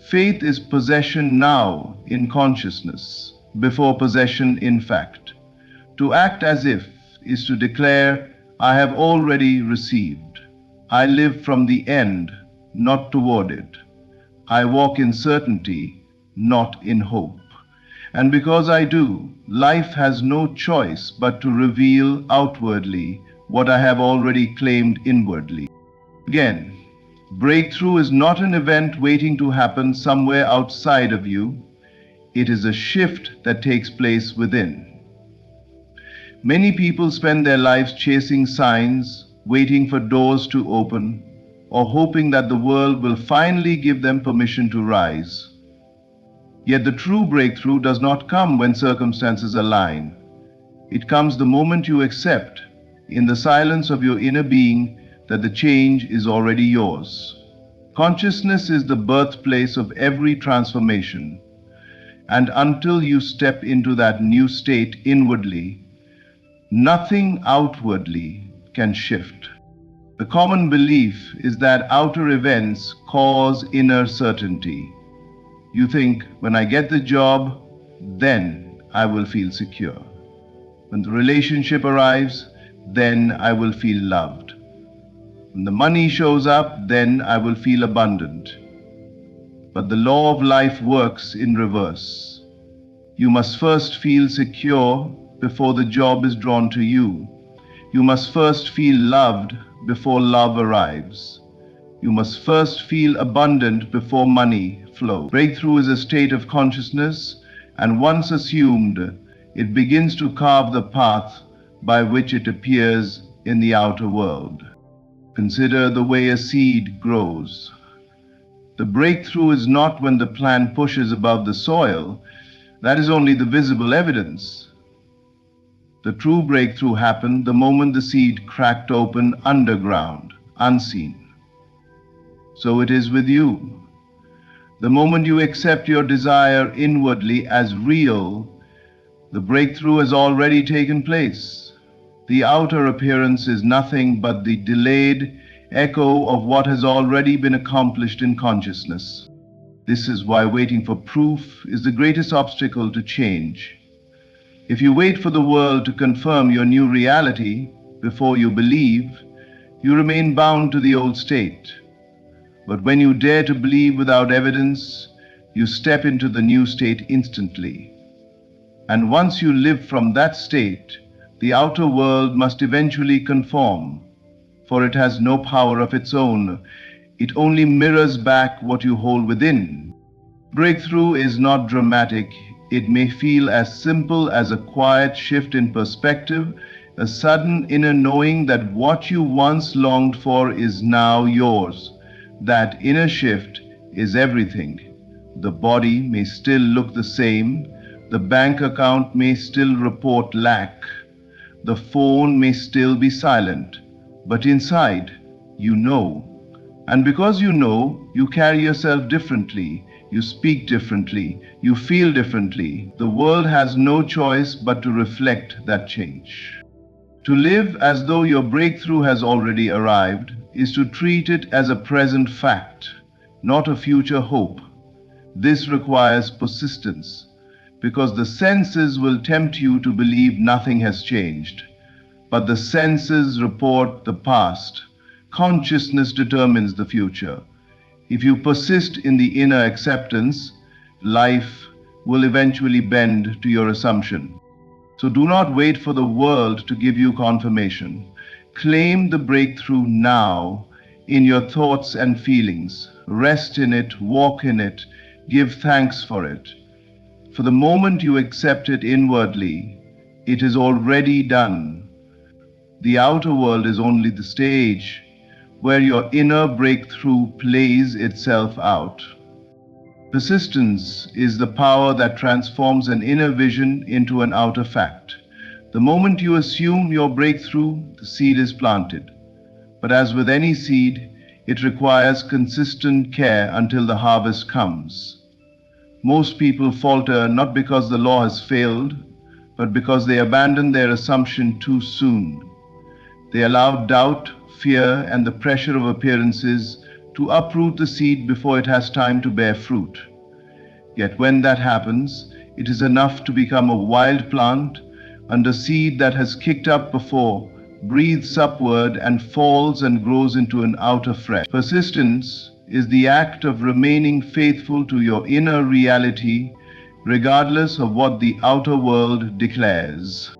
Faith is possession now in consciousness, before possession in fact. To act as if is to declare, I have already received. I live from the end, not toward it. I walk in certainty, not in hope. And because I do, life has no choice but to reveal outwardly what I have already claimed inwardly. Again, breakthrough is not an event waiting to happen somewhere outside of you. It is a shift that takes place within. Many people spend their lives chasing signs, waiting for doors to open, or hoping that the world will finally give them permission to rise. Yet the true breakthrough does not come when circumstances align. It comes the moment you accept, in the silence of your inner being, that the change is already yours. Consciousness is the birthplace of every transformation, and until you step into that new state inwardly, nothing outwardly can shift. The common belief is that outer events cause inner certainty. You think, when I get the job, then I will feel secure. When the relationship arrives, then I will feel loved. When the money shows up, then I will feel abundant. But the law of life works in reverse. You must first feel secure before the job is drawn to you. You must first feel loved before love arrives. You must first feel abundant before money flows. Breakthrough is a state of consciousness, and once assumed, it begins to carve the path by which it appears in the outer world. Consider the way a seed grows. The breakthrough is not when the plant pushes above the soil. That is only the visible evidence. The true breakthrough happened the moment the seed cracked open underground, unseen. So it is with you. The moment you accept your desire inwardly as real, the breakthrough has already taken place. The outer appearance is nothing but the delayed echo of what has already been accomplished in consciousness. This is why waiting for proof is the greatest obstacle to change. If you wait for the world to confirm your new reality before you believe, you remain bound to the old state. But when you dare to believe without evidence, you step into the new state instantly. And once you live from that state, the outer world must eventually conform, for it has no power of its own. It only mirrors back what you hold within. Breakthrough is not dramatic. It may feel as simple as a quiet shift in perspective, a sudden inner knowing that what you once longed for is now yours. That inner shift is everything. The body may still look the same, the bank account may still report lack, the phone may still be silent, but inside, you know. And because you know, you carry yourself differently, you speak differently, you feel differently. The world has no choice but to reflect that change. To live as though your breakthrough has already arrived is to treat it as a present fact, not a future hope. This requires persistence, because the senses will tempt you to believe nothing has changed. But the senses report the past. Consciousness determines the future. If you persist in the inner acceptance, life will eventually bend to your assumption. So do not wait for the world to give you confirmation. Claim the breakthrough now in your thoughts and feelings. Rest in it, walk in it, give thanks for it. For the moment you accept it inwardly, it is already done. The outer world is only the stage where your inner breakthrough plays itself out. Persistence is the power that transforms an inner vision into an outer fact. The moment you assume your breakthrough, the seed is planted. But as with any seed, it requires consistent care until the harvest comes. Most people falter not because the law has failed, but because they abandon their assumption too soon. They allow doubt, fear, and the pressure of appearances to uproot the seed before it has time to bear fruit. Yet when that happens, it is enough to become a wild plant, and a seed that has kicked up before, breathes upward and falls and grows into an outer fresh. Persistence is the act of remaining faithful to your inner reality, regardless of what the outer world declares.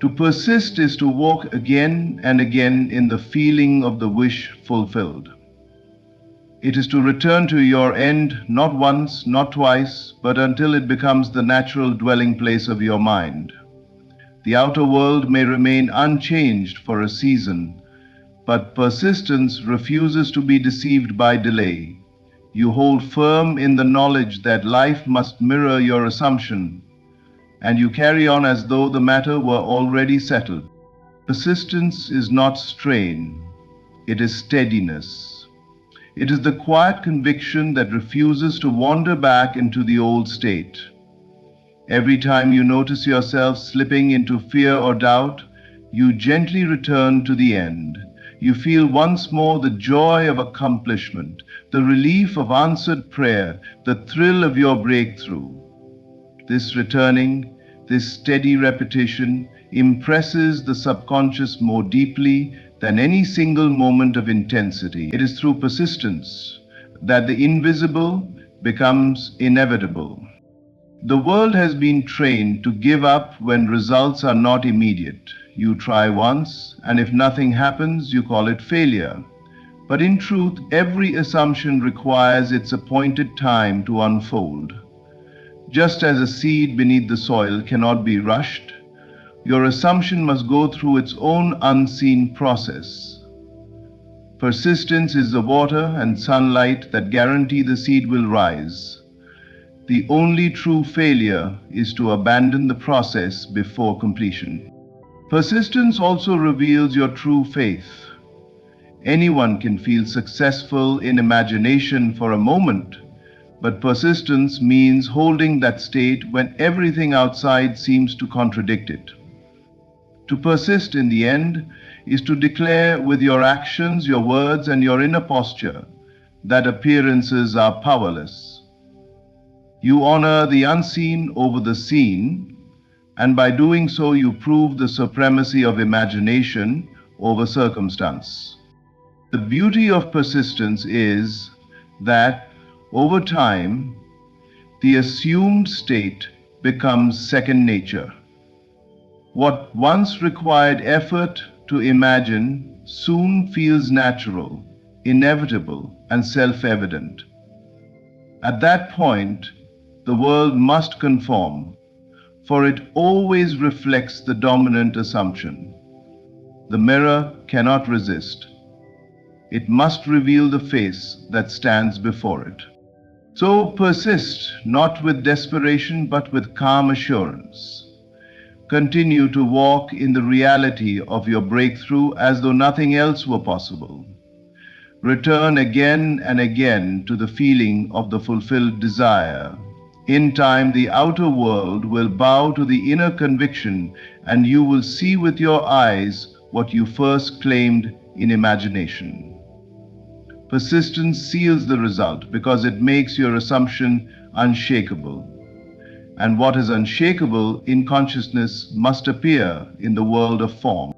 To persist is to walk again and again in the feeling of the wish fulfilled. It is to return to your end not once, not twice, but until it becomes the natural dwelling place of your mind. The outer world may remain unchanged for a season, but persistence refuses to be deceived by delay. You hold firm in the knowledge that life must mirror your assumption, and you carry on as though the matter were already settled. Persistence is not strain, it is steadiness. It is the quiet conviction that refuses to wander back into the old state. Every time you notice yourself slipping into fear or doubt, you gently return to the end. You feel once more the joy of accomplishment, the relief of answered prayer, the thrill of your breakthrough. This returning, this steady repetition impresses the subconscious more deeply than any single moment of intensity. It is through persistence that the invisible becomes inevitable. The world has been trained to give up when results are not immediate. You try once, and if nothing happens, you call it failure. But in truth, every assumption requires its appointed time to unfold. Just as a seed beneath the soil cannot be rushed, your assumption must go through its own unseen process. Persistence is the water and sunlight that guarantee the seed will rise. The only true failure is to abandon the process before completion. Persistence also reveals your true faith. Anyone can feel successful in imagination for a moment, but persistence means holding that state when everything outside seems to contradict it. To persist in the end is to declare with your actions, your words, and your inner posture that appearances are powerless. You honor the unseen over the seen, and by doing so you prove the supremacy of imagination over circumstance. The beauty of persistence is that over time, the assumed state becomes second nature. What once required effort to imagine soon feels natural, inevitable, and self-evident. At that point, the world must conform, for it always reflects the dominant assumption. The mirror cannot resist. It must reveal the face that stands before it. So persist, not with desperation, but with calm assurance. Continue to walk in the reality of your breakthrough as though nothing else were possible. Return again and again to the feeling of the fulfilled desire. In time, the outer world will bow to the inner conviction, and you will see with your eyes what you first claimed in imagination. Persistence seals the result because it makes your assumption unshakable. And what is unshakable in consciousness must appear in the world of form.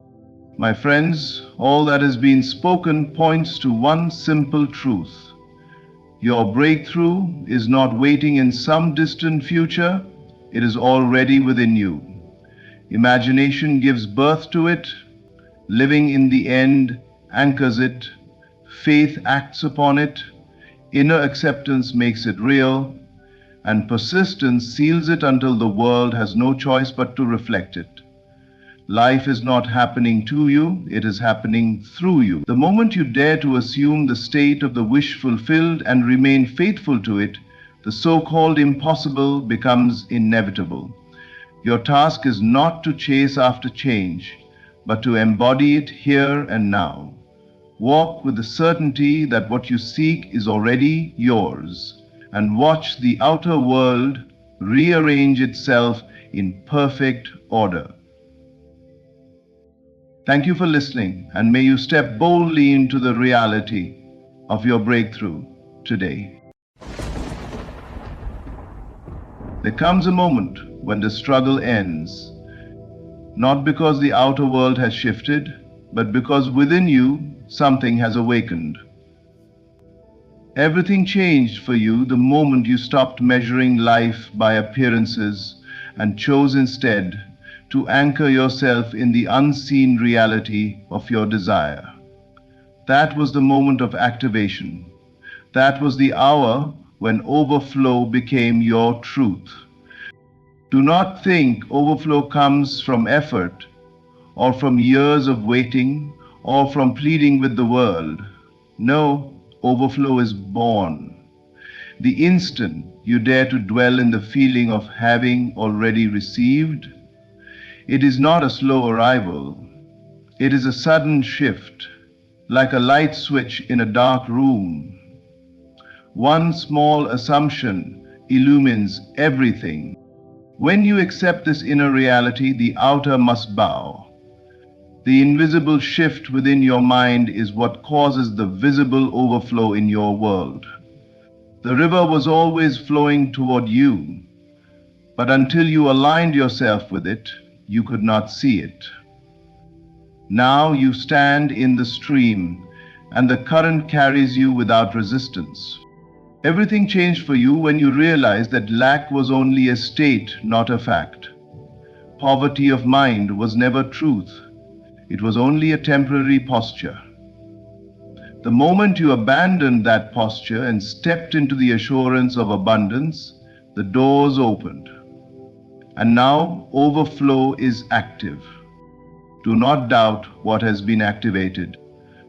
My friends, all that has been spoken points to one simple truth. Your breakthrough is not waiting in some distant future, it is already within you. Imagination gives birth to it, living in the end anchors it, faith acts upon it, inner acceptance makes it real, and persistence seals it until the world has no choice but to reflect it. Life is not happening to you, it is happening through you. The moment you dare to assume the state of the wish fulfilled and remain faithful to it, the so-called impossible becomes inevitable. Your task is not to chase after change, but to embody it here and now. Walk with the certainty that what you seek is already yours, and watch the outer world rearrange itself in perfect order. Thank you for listening, and may you step boldly into the reality of your breakthrough today. There comes a moment when the struggle ends, not because the outer world has shifted, but because within you something has awakened. Everything changed for you the moment you stopped measuring life by appearances and chose instead to anchor yourself in the unseen reality of your desire. That was the moment of activation. That was the hour when overflow became your truth. Do not think overflow comes from effort or from years of waiting or from pleading with the world. No, overflow is born. The instant you dare to dwell in the feeling of having already received, it is not a slow arrival. It is a sudden shift, like a light switch in a dark room. One small assumption illumines everything. When you accept this inner reality, the outer must bow. The invisible shift within your mind is what causes the visible overflow in your world. The river was always flowing toward you, but until you aligned yourself with it, you could not see it. Now you stand in the stream, and the current carries you without resistance. Everything changed for you when you realized that lack was only a state, not a fact. Poverty of mind was never truth. It was only a temporary posture. The moment you abandoned that posture and stepped into the assurance of abundance, the doors opened. And now overflow is active. Do not doubt what has been activated.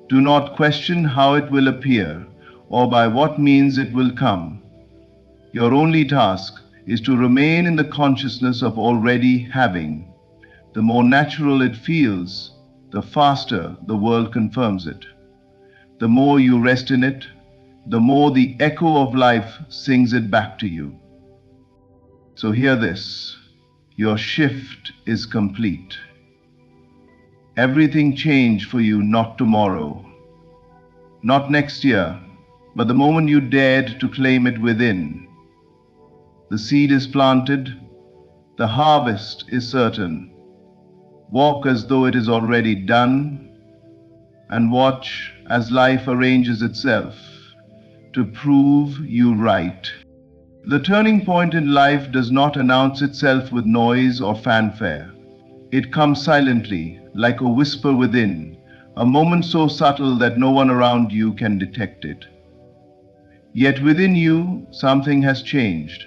Do not question how it will appear or by what means it will come. Your only task is to remain in the consciousness of already having. The more natural it feels, the faster the world confirms it. The more you rest in it, the more the echo of life sings it back to you. So hear this, your shift is complete. Everything changed for you not tomorrow, not next year, but the moment you dared to claim it within. The seed is planted, the harvest is certain. Walk as though it is already done, and watch as life arranges itself to prove you right. The turning point in life does not announce itself with noise or fanfare. It comes silently, like a whisper within, a moment so subtle that no one around you can detect it. Yet within you, something has changed.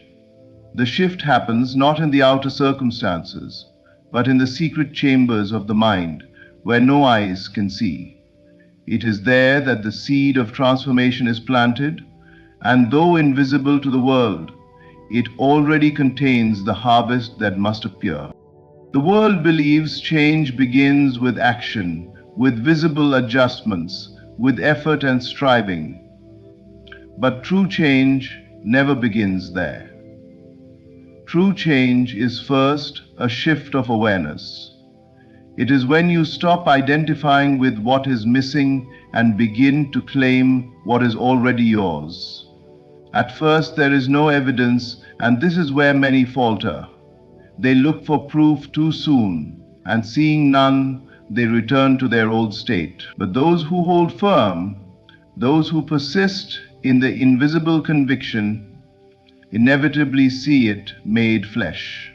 The shift happens not in the outer circumstances, but in the secret chambers of the mind, where no eyes can see. It is there that the seed of transformation is planted, and though invisible to the world, it already contains the harvest that must appear. The world believes change begins with action, with visible adjustments, with effort and striving. But true change never begins there. True change is first a shift of awareness. It is when you stop identifying with what is missing and begin to claim what is already yours. At first, there is no evidence, and this is where many falter. They look for proof too soon, and seeing none, they return to their old state. But those who hold firm, those who persist in the invisible conviction, inevitably see it made flesh.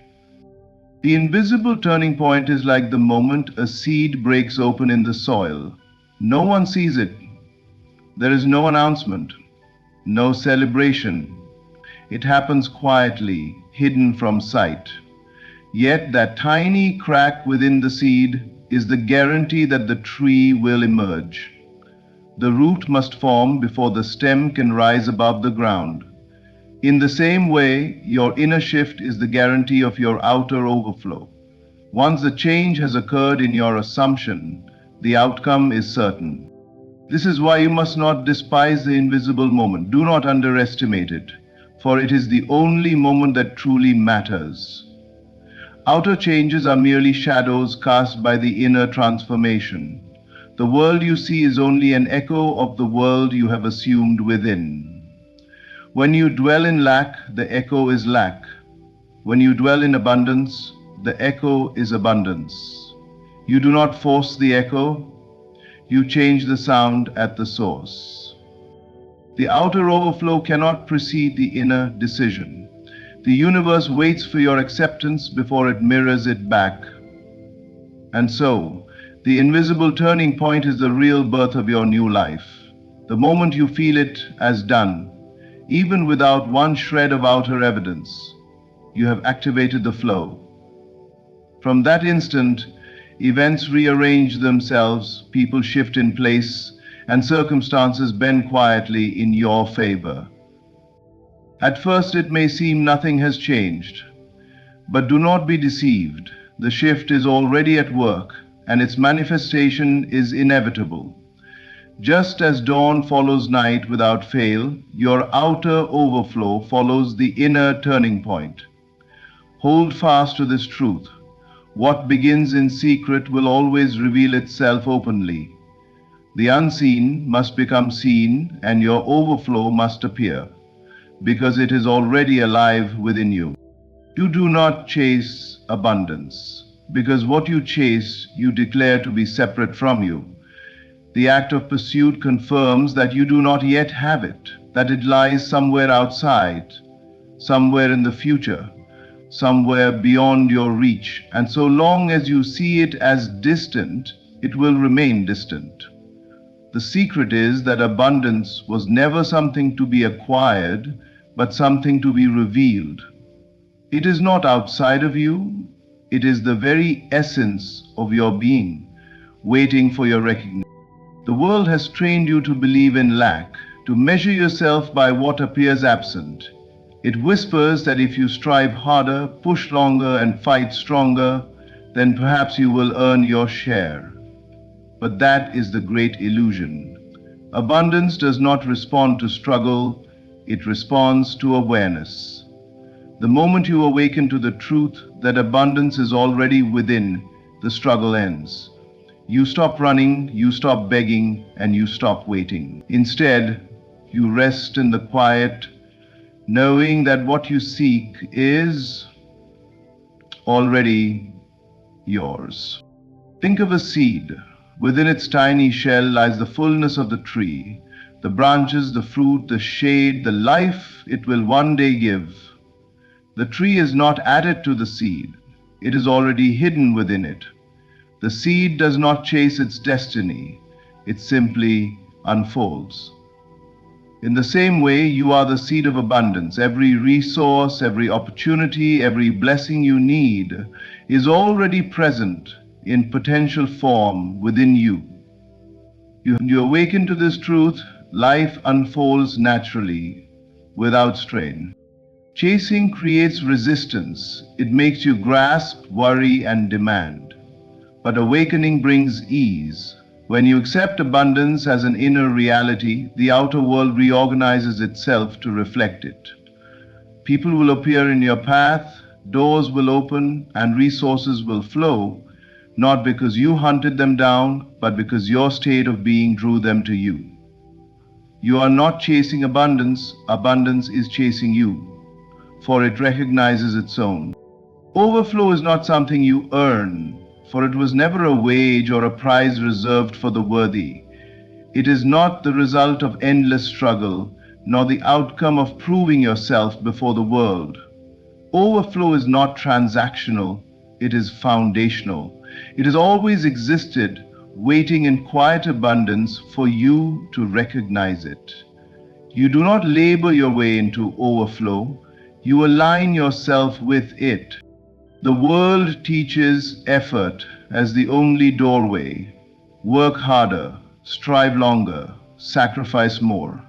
The invisible turning point is like the moment a seed breaks open in the soil. No one sees it. There is no announcement, no celebration. It happens quietly, hidden from sight. Yet that tiny crack within the seed is the guarantee that the tree will emerge. The root must form before the stem can rise above the ground. In the same way, your inner shift is the guarantee of your outer overflow. Once the change has occurred in your assumption, the outcome is certain. This is why you must not despise the invisible moment. Do not underestimate it, for it is the only moment that truly matters. Outer changes are merely shadows cast by the inner transformation. The world you see is only an echo of the world you have assumed within. When you dwell in lack, the echo is lack. When you dwell in abundance, the echo is abundance. You do not force the echo, you change the sound at the source. The outer overflow cannot precede the inner decision. The universe waits for your acceptance before it mirrors it back. And so, the invisible turning point is the real birth of your new life. The moment you feel it as done, even without one shred of outer evidence, you have activated the flow. From that instant, events rearrange themselves, people shift in place, and circumstances bend quietly in your favor. At first, it may seem nothing has changed, but do not be deceived. The shift is already at work, and its manifestation is inevitable. Just as dawn follows night without fail, your outer overflow follows the inner turning point. Hold fast to this truth. What begins in secret will always reveal itself openly. The unseen must become seen, and your overflow must appear, because it is already alive within you. You do not chase abundance, because what you chase, you declare to be separate from you. The act of pursuit confirms that you do not yet have it, that it lies somewhere outside, somewhere in the future, somewhere beyond your reach. And so long as you see it as distant, it will remain distant. The secret is that abundance was never something to be acquired, but something to be revealed. It is not outside of you, it is the very essence of your being, waiting for your recognition. The world has trained you to believe in lack, to measure yourself by what appears absent. It whispers that if you strive harder, push longer, and fight stronger, then perhaps you will earn your share. But that is the great illusion. Abundance does not respond to struggle, it responds to awareness. The moment you awaken to the truth that abundance is already within, the struggle ends. You stop running, you stop begging, and you stop waiting. Instead, you rest in the quiet, knowing that what you seek is already yours. Think of a seed. Within its tiny shell lies the fullness of the tree, the branches, the fruit, the shade, the life it will one day give. The tree is not added to the seed. It is already hidden within it. The seed does not chase its destiny. It simply unfolds. In the same way, you are the seed of abundance. Every resource, every opportunity, every blessing you need is already present in potential form within you. You awaken to this truth, life unfolds naturally, without strain. Chasing creates resistance. It makes you grasp, worry, and demand. But awakening brings ease. When you accept abundance as an inner reality, the outer world reorganizes itself to reflect it. People will appear in your path, doors will open, and resources will flow, not because you hunted them down, but because your state of being drew them to you. You are not chasing abundance, abundance is chasing you, for it recognizes its own. Overflow is not something you earn, for it was never a wage or a prize reserved for the worthy. It is not the result of endless struggle, nor the outcome of proving yourself before the world. Overflow is not transactional, it is foundational. It has always existed, waiting in quiet abundance for you to recognize it. You do not labor your way into overflow, you align yourself with it. The world teaches effort as the only doorway. Work harder, strive longer, sacrifice more.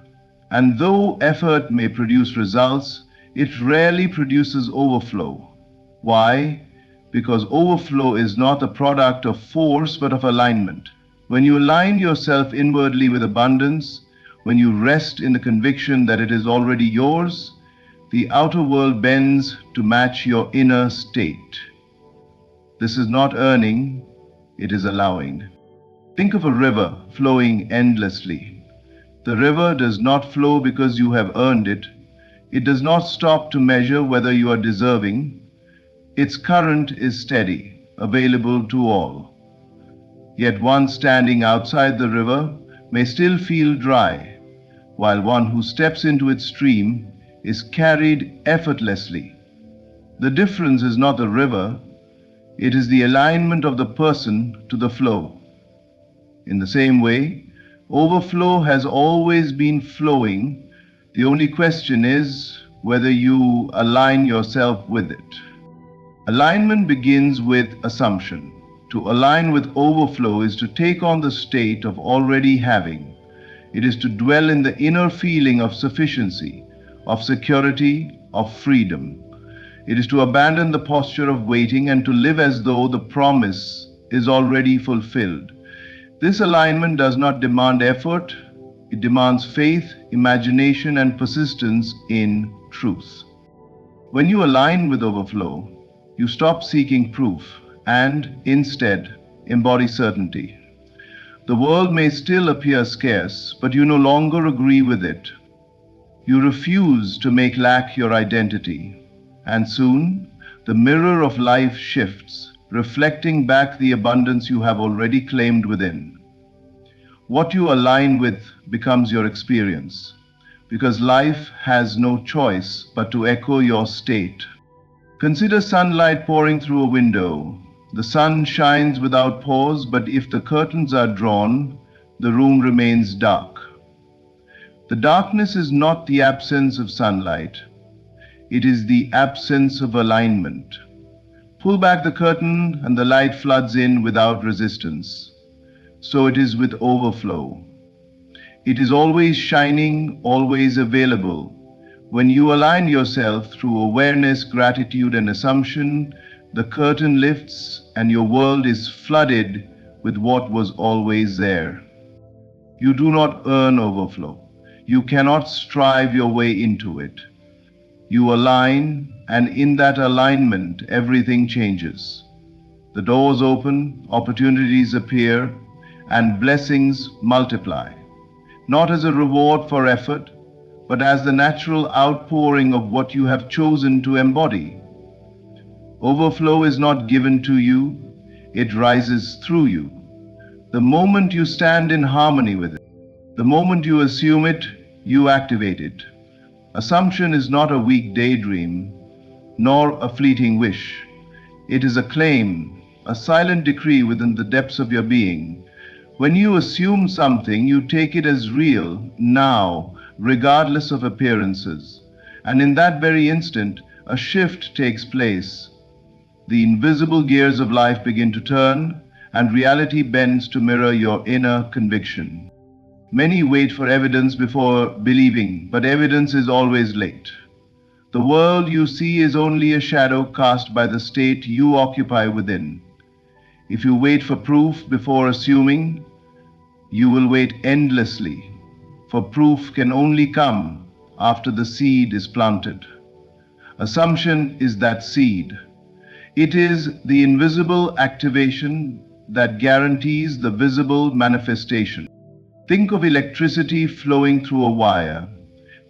And though effort may produce results, it rarely produces overflow. Why? Because overflow is not the product of force but of alignment. When you align yourself inwardly with abundance, when you rest in the conviction that it is already yours, the outer world bends to match your inner state. This is not earning, it is allowing. Think of a river flowing endlessly. The river does not flow because you have earned it. It does not stop to measure whether you are deserving. Its current is steady, available to all. Yet one standing outside the river may still feel dry, while one who steps into its stream is carried effortlessly. The difference is not the river, it is the alignment of the person to the flow. In the same way, overflow has always been flowing. The only question is whether you align yourself with it. Alignment begins with assumption. To align with overflow is to take on the state of already having. It is to dwell in the inner feeling of sufficiency, of security, of freedom. It is to abandon the posture of waiting and to live as though the promise is already fulfilled. This alignment does not demand effort, it demands faith, imagination, and persistence in truth. When you align with overflow, you stop seeking proof and instead embody certainty. The world may still appear scarce, but you no longer agree with it. You refuse to make lack your identity, and soon the mirror of life shifts, reflecting back the abundance you have already claimed within. What you align with becomes your experience, because life has no choice but to echo your state. Consider sunlight pouring through a window. The sun shines without pause, but if the curtains are drawn, the room remains dark. The darkness is not the absence of sunlight, it is the absence of alignment. Pull back the curtain and the light floods in without resistance. So it is with overflow. It is always shining, always available. When you align yourself through awareness, gratitude, and assumption, the curtain lifts and your world is flooded with what was always there. You do not earn overflow. You cannot strive your way into it. You align, and in that alignment, everything changes. The doors open, opportunities appear, and blessings multiply, not as a reward for effort, but as the natural outpouring of what you have chosen to embody. Overflow is not given to you, it rises through you. The moment you stand in harmony with it, the moment you assume it, you activate it. Assumption is not a weak daydream, nor a fleeting wish. It is a claim, a silent decree within the depths of your being. When you assume something, you take it as real, now, regardless of appearances. And in that very instant, a shift takes place. The invisible gears of life begin to turn, and reality bends to mirror your inner conviction. Many wait for evidence before believing, but evidence is always late. The world you see is only a shadow cast by the state you occupy within. If you wait for proof before assuming, you will wait endlessly, for proof can only come after the seed is planted. Assumption is that seed. It is the invisible activation that guarantees the visible manifestation. Think of electricity flowing through a wire.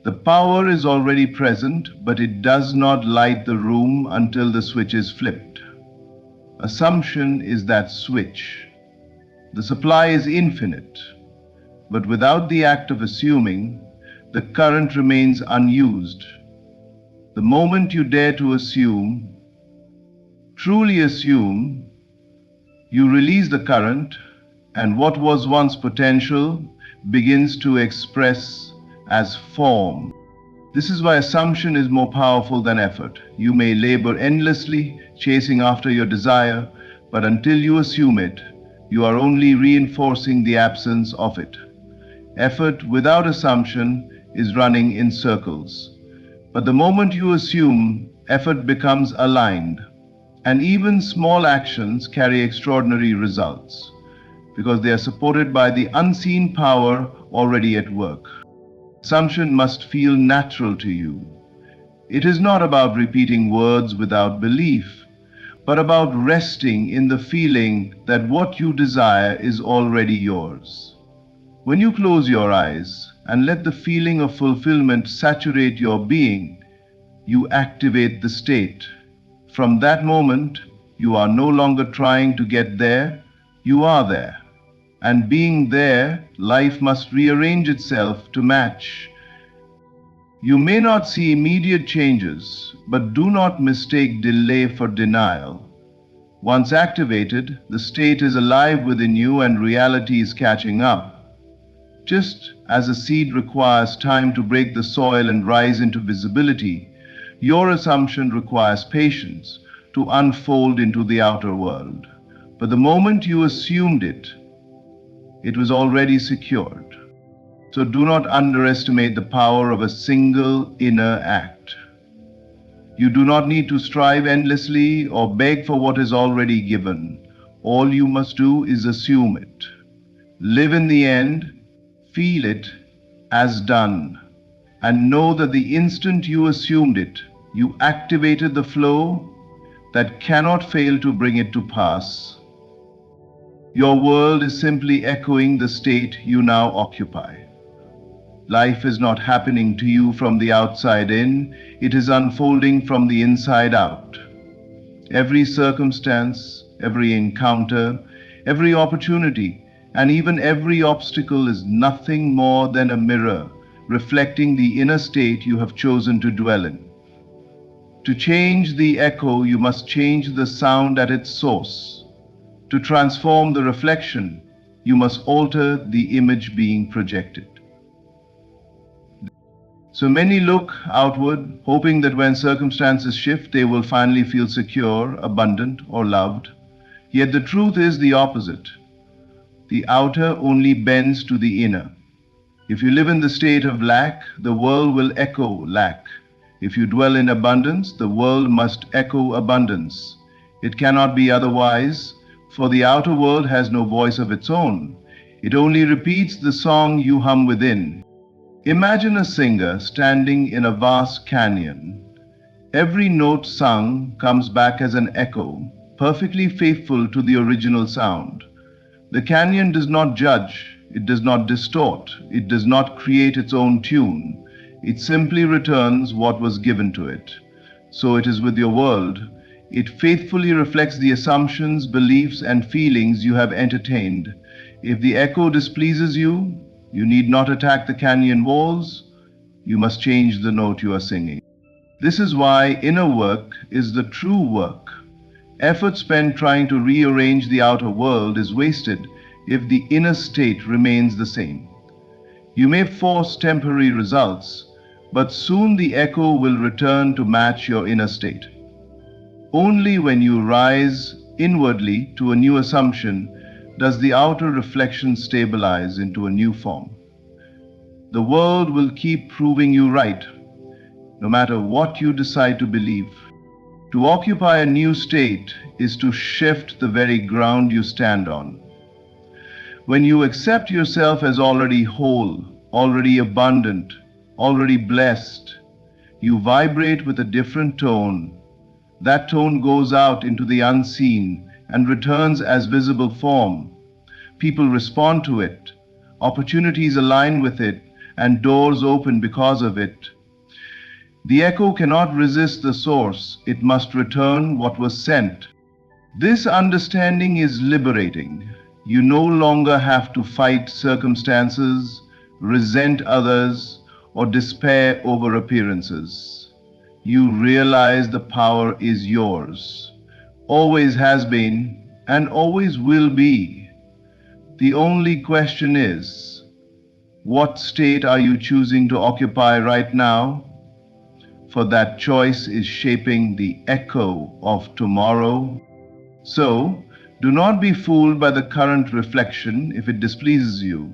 The power is already present, but it does not light the room until the switch is flipped. Assumption is that switch. The supply is infinite, but without the act of assuming, the current remains unused. The moment you dare to assume, truly assume, you release the current, and what was once potential begins to express as form. This is why assumption is more powerful than effort. You may labor endlessly, chasing after your desire, but until you assume it, you are only reinforcing the absence of it. Effort without assumption is running in circles. But the moment you assume, effort becomes aligned. And even small actions carry extraordinary results, because they are supported by the unseen power already at work. Assumption must feel natural to you. It is not about repeating words without belief, but about resting in the feeling that what you desire is already yours. When you close your eyes and let the feeling of fulfillment saturate your being, you activate the state. From that moment, you are no longer trying to get there, you are there. And being there, life must rearrange itself to match. You may not see immediate changes, but do not mistake delay for denial. Once activated, the state is alive within you and reality is catching up. Just as a seed requires time to break the soil and rise into visibility, your assumption requires patience to unfold into the outer world. But the moment you assumed it, it was already secured. So do not underestimate the power of a single inner act. You do not need to strive endlessly or beg for what is already given. All you must do is assume it. Live in the end, feel it as done, and know that the instant you assumed it, you activated the flow that cannot fail to bring it to pass. Your world is simply echoing the state you now occupy. Life is not happening to you from the outside in, it is unfolding from the inside out. Every circumstance, every encounter, every opportunity, and even every obstacle is nothing more than a mirror reflecting the inner state you have chosen to dwell in. To change the echo, you must change the sound at its source. To transform the reflection, you must alter the image being projected. So many look outward, hoping that when circumstances shift, they will finally feel secure, abundant, or loved. Yet the truth is the opposite. The outer only bends to the inner. If you live in the state of lack, the world will echo lack. If you dwell in abundance, the world must echo abundance. It cannot be otherwise, for the outer world has no voice of its own. It only repeats the song you hum within. Imagine a singer standing in a vast canyon. Every note sung comes back as an echo, perfectly faithful to the original sound. The canyon does not judge, it does not distort, it does not create its own tune. It simply returns what was given to it. So it is with your world. It faithfully reflects the assumptions, beliefs, and feelings you have entertained. If the echo displeases you, you need not attack the canyon walls, you must change the note you are singing. This is why inner work is the true work. Effort spent trying to rearrange the outer world is wasted if the inner state remains the same. You may force temporary results, but soon the echo will return to match your inner state. Only when you rise inwardly to a new assumption does the outer reflection stabilize into a new form. The world will keep proving you right, no matter what you decide to believe. To occupy a new state is to shift the very ground you stand on. When you accept yourself as already whole, already abundant, already blessed, you vibrate with a different tone. That tone goes out into the unseen and returns as visible form. People respond to it, opportunities align with it, and doors open because of it. The echo cannot resist the source, it must return what was sent. This understanding is liberating. You no longer have to fight circumstances, resent others, or despair over appearances. You realize the power is yours, always has been, and always will be. The only question is, what state are you choosing to occupy right now? For that choice is shaping the echo of tomorrow. So, do not be fooled by the current reflection if it displeases you.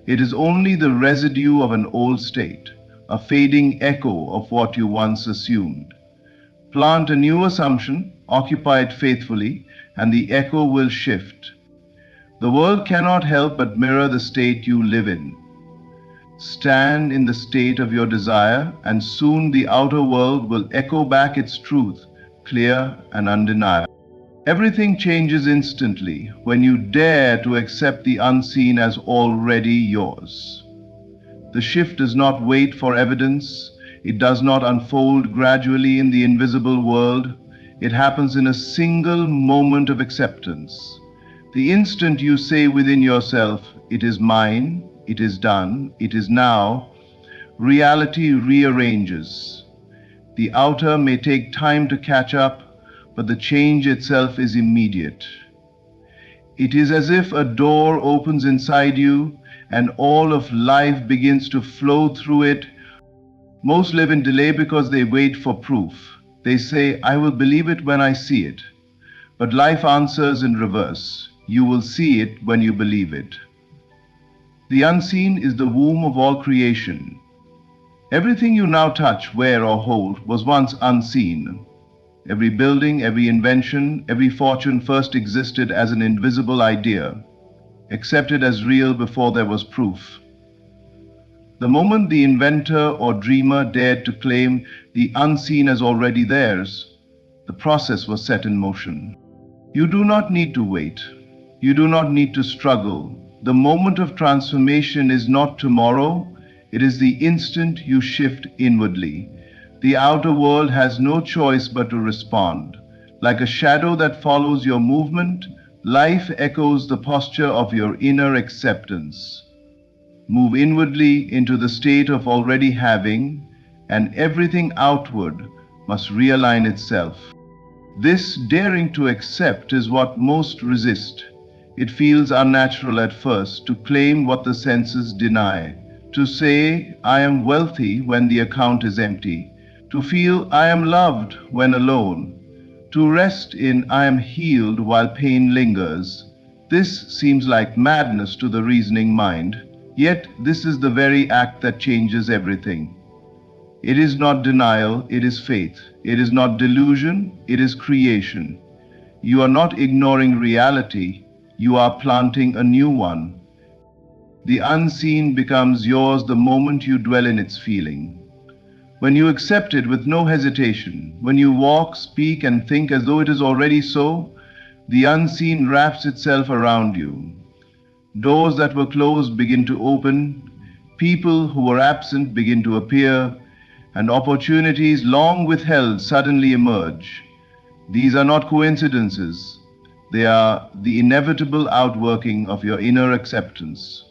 It is only the residue of an old state, a fading echo of what you once assumed. Plant a new assumption, occupy it faithfully, and the echo will shift. The world cannot help but mirror the state you live in. Stand in the state of your desire, and soon the outer world will echo back its truth, clear and undeniable. Everything changes instantly when you dare to accept the unseen as already yours. The shift does not wait for evidence. It does not unfold gradually in the invisible world. It happens in a single moment of acceptance. The instant you say within yourself, "It is mine, it is done, it is now," reality rearranges. The outer may take time to catch up, but the change itself is immediate. It is as if a door opens inside you and all of life begins to flow through it. Most live in delay because they wait for proof. They say, "I will believe it when I see it." But life answers in reverse. You will see it when you believe it. The unseen is the womb of all creation. Everything you now touch, wear, or hold was once unseen. Every building, every invention, every fortune first existed as an invisible idea, accepted as real before there was proof. The moment the inventor or dreamer dared to claim the unseen as already theirs, the process was set in motion. You do not need to wait. You do not need to struggle. The moment of transformation is not tomorrow, it is the instant you shift inwardly. The outer world has no choice but to respond. Like a shadow that follows your movement, life echoes the posture of your inner acceptance. Move inwardly into the state of already having, and everything outward must realign itself. This daring to accept is what most resist. It feels unnatural at first to claim what the senses deny, to say, I am wealthy when the account is empty, to feel I am loved when alone, to rest in I am healed while pain lingers. This seems like madness to the reasoning mind, yet this is the very act that changes everything. It is not denial, it is faith. It is not delusion, it is creation. You are not ignoring reality, you are planting a new one. The unseen becomes yours the moment you dwell in its feeling. When you accept it with no hesitation, when you walk, speak, and think as though it is already so, the unseen wraps itself around you. Doors that were closed begin to open, people who were absent begin to appear, and opportunities long withheld suddenly emerge. These are not coincidences, they are the inevitable outworking of your inner acceptance.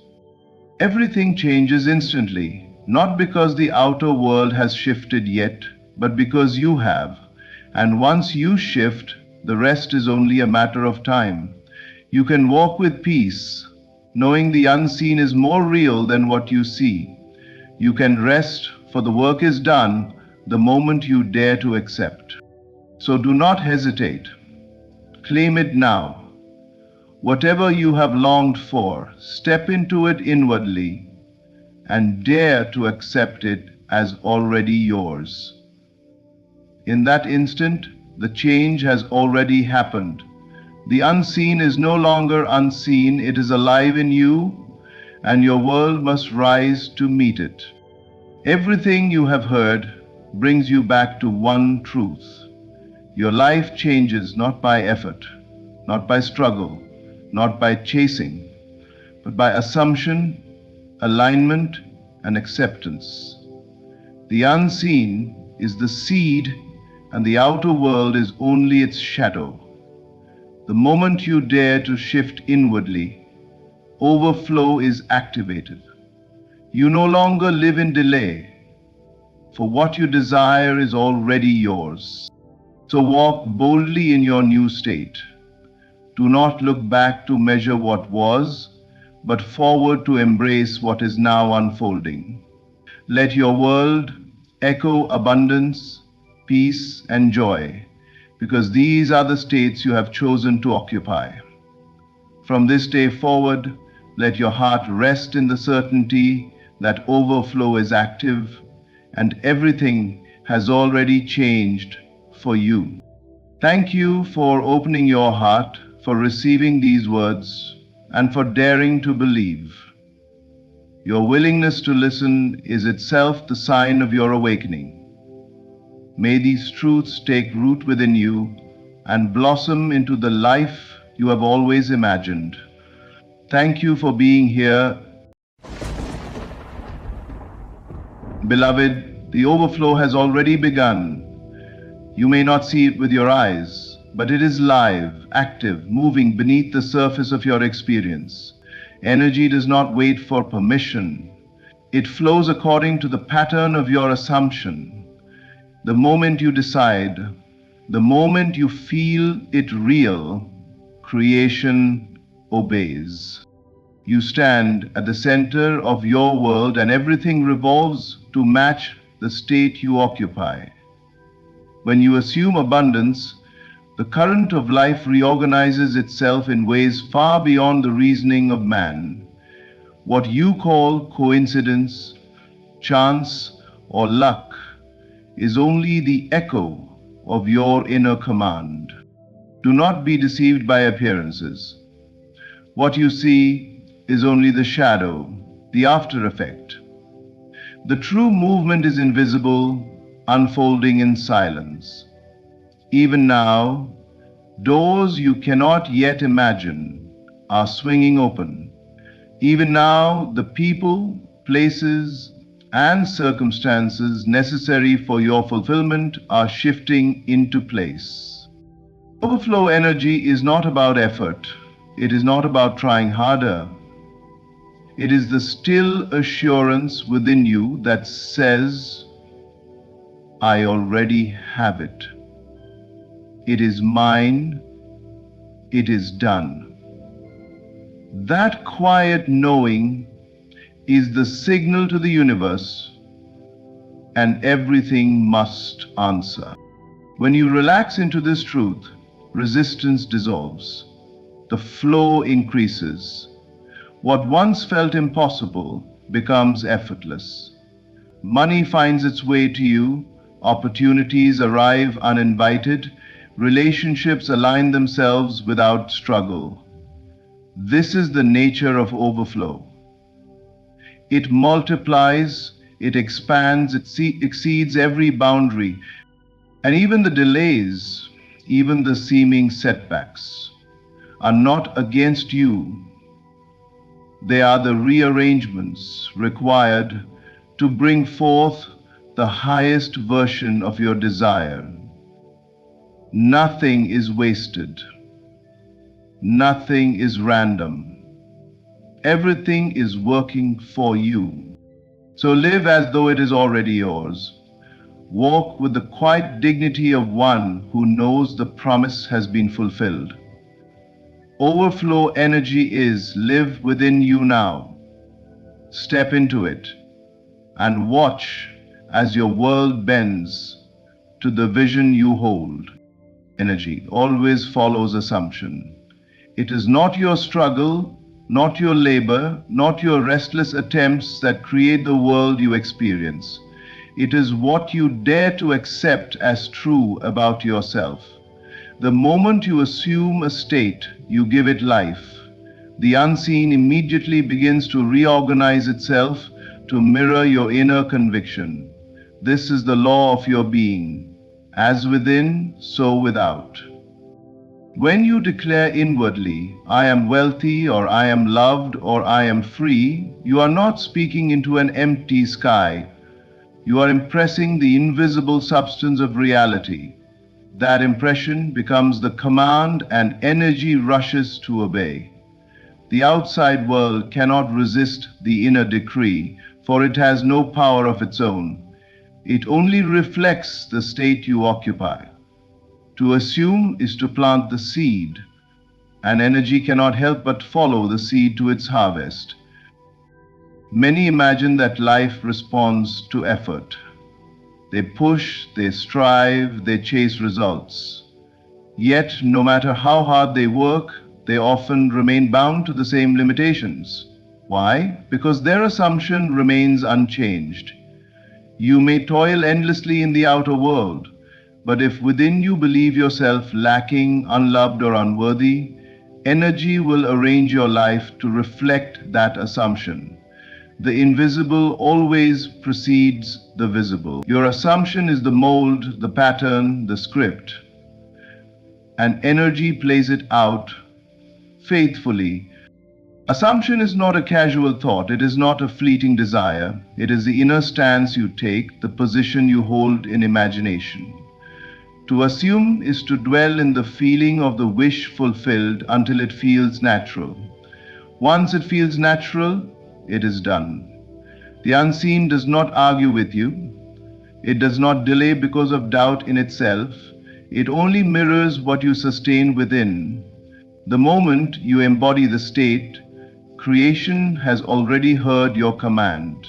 Everything changes instantly, not because the outer world has shifted yet, but because you have. And once you shift, the rest is only a matter of time. You can walk with peace, knowing the unseen is more real than what you see. You can rest, for the work is done the moment you dare to accept. So do not hesitate. Claim it now. Whatever you have longed for, step into it inwardly and dare to accept it as already yours. In that instant, the change has already happened. The unseen is no longer unseen, it is alive in you, and your world must rise to meet it. Everything you have heard brings you back to one truth. Your life changes not by effort, not by struggle, not by chasing, but by assumption, alignment, and acceptance. The unseen is the seed, and the outer world is only its shadow. The moment you dare to shift inwardly, overflow is activated. You no longer live in delay, for what you desire is already yours. So walk boldly in your new state. Do not look back to measure what was, but forward to embrace what is now unfolding. Let your world echo abundance, peace, and joy, because these are the states you have chosen to occupy. From this day forward, let your heart rest in the certainty that overflow is active and everything has already changed for you. Thank you for opening your heart, for receiving these words, and for daring to believe. Your willingness to listen is itself the sign of your awakening. May these truths take root within you and blossom into the life you have always imagined. Thank you for being here. Beloved, the overflow has already begun. You may not see it with your eyes, but it is live, active, moving beneath the surface of your experience. Energy does not wait for permission. It flows according to the pattern of your assumption. The moment you decide, the moment you feel it real, creation obeys. You stand at the center of your world and everything revolves to match the state you occupy. When you assume abundance, the current of life reorganizes itself in ways far beyond the reasoning of man. What you call coincidence, chance, or luck is only the echo of your inner command. Do not be deceived by appearances. What you see is only the shadow, the after effect. The true movement is invisible, unfolding in silence. Even now, doors you cannot yet imagine are swinging open. Even now, the people, places, and circumstances necessary for your fulfillment are shifting into place. Overflow energy is not about effort. It is not about trying harder. It is the still assurance within you that says, I already have it. It is mine. It is done. That quiet knowing is the signal to the universe, and everything must answer. When you relax into this truth, resistance dissolves, the flow increases. What once felt impossible becomes effortless. Money finds its way to you, opportunities arrive uninvited, relationships align themselves without struggle. This is the nature of overflow. It multiplies, it expands, it exceeds every boundary, and even the delays, even the seeming setbacks, are not against you. They are the rearrangements required to bring forth the highest version of your desire. Nothing is wasted. Nothing is random. Everything is working for you. So live as though it is already yours. Walk with the quiet dignity of one who knows the promise has been fulfilled. Overflow energy is live within you now. Step into it and watch as your world bends to the vision you hold. Energy always follows assumption. It is not your struggle, not your labor, not your restless attempts that create the world you experience. It is what you dare to accept as true about yourself. The moment you assume a state, you give it life. The unseen immediately begins to reorganize itself to mirror your inner conviction. This is the law of your being. As within, so without. When you declare inwardly, I am wealthy, or I am loved, or I am free, you are not speaking into an empty sky. You are impressing the invisible substance of reality. That impression becomes the command, and energy rushes to obey. The outside world cannot resist the inner decree, for it has no power of its own. It only reflects the state you occupy. To assume is to plant the seed, and energy cannot help but follow the seed to its harvest. Many imagine that life responds to effort. They push, they strive, they chase results. Yet, no matter how hard they work, they often remain bound to the same limitations. Why? Because their assumption remains unchanged. You may toil endlessly in the outer world, but if within you believe yourself lacking, unloved, or unworthy, energy will arrange your life to reflect that assumption. The invisible always precedes the visible. Your assumption is the mold, the pattern, the script, and energy plays it out faithfully. Assumption is not a casual thought, it is not a fleeting desire, it is the inner stance you take, the position you hold in imagination. To assume is to dwell in the feeling of the wish fulfilled until it feels natural. Once it feels natural, it is done. The unseen does not argue with you. It does not delay because of doubt in itself. It only mirrors what you sustain within. The moment you embody the state, creation has already heard your command.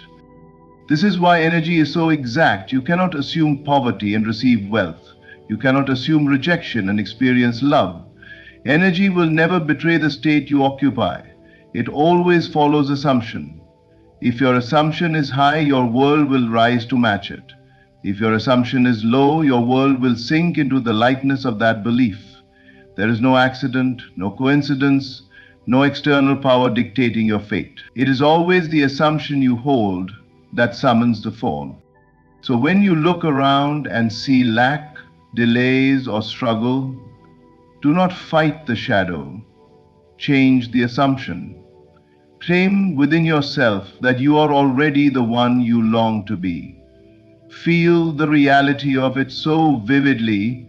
This is why energy is so exact. You cannot assume poverty and receive wealth. You cannot assume rejection and experience love. Energy will never betray the state you occupy. It always follows assumption. If your assumption is high, your world will rise to match it. If your assumption is low, your world will sink into the lightness of that belief. There is no accident, no coincidence, no external power dictating your fate. It is always the assumption you hold that summons the fall. So when you look around and see lack, delays, or struggle, do not fight the shadow. Change the assumption. Claim within yourself that you are already the one you long to be. Feel the reality of it so vividly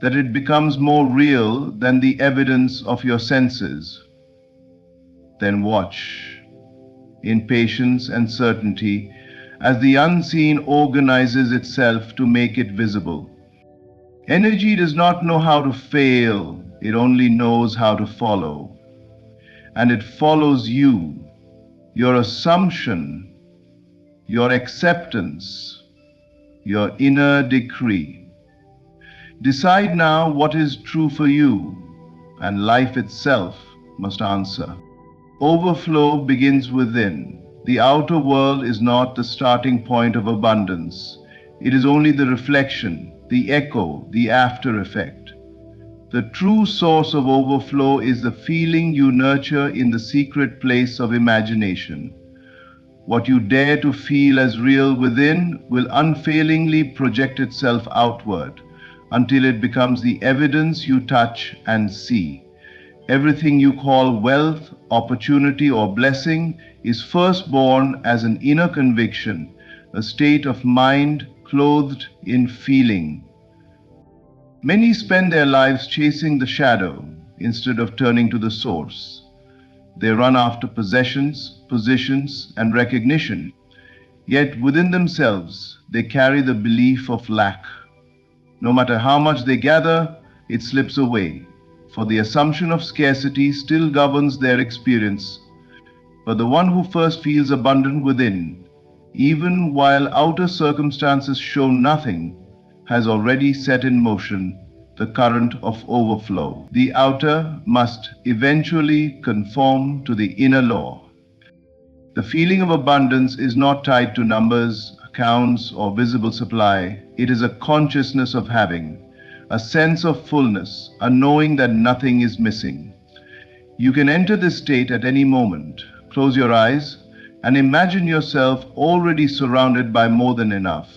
that it becomes more real than the evidence of your senses. Then watch, in patience and certainty, as the unseen organizes itself to make it visible. Energy does not know how to fail, it only knows how to follow. and it follows you, your assumption, your acceptance, your inner decree. Decide now what is true for you, and life itself must answer. Overflow begins within. The outer world is not the starting point of abundance. It is only the reflection, the echo, the after effect. The true source of overflow is the feeling you nurture in the secret place of imagination. What you dare to feel as real within will unfailingly project itself outward until it becomes the evidence you touch and see. Everything you call wealth, opportunity, or blessing is first born as an inner conviction, a state of mind clothed in feeling. Many spend their lives chasing the shadow instead of turning to the source. They run after possessions, positions, and recognition. Yet within themselves, they carry the belief of lack. No matter how much they gather, it slips away, for the assumption of scarcity still governs their experience. But the one who first feels abundant within, even while outer circumstances show nothing, has already set in motion the current of overflow. The outer must eventually conform to the inner law. The feeling of abundance is not tied to numbers, accounts, or visible supply. It is a consciousness of having, a sense of fullness, a knowing that nothing is missing. You can enter this state at any moment. Close your eyes and imagine yourself already surrounded by more than enough.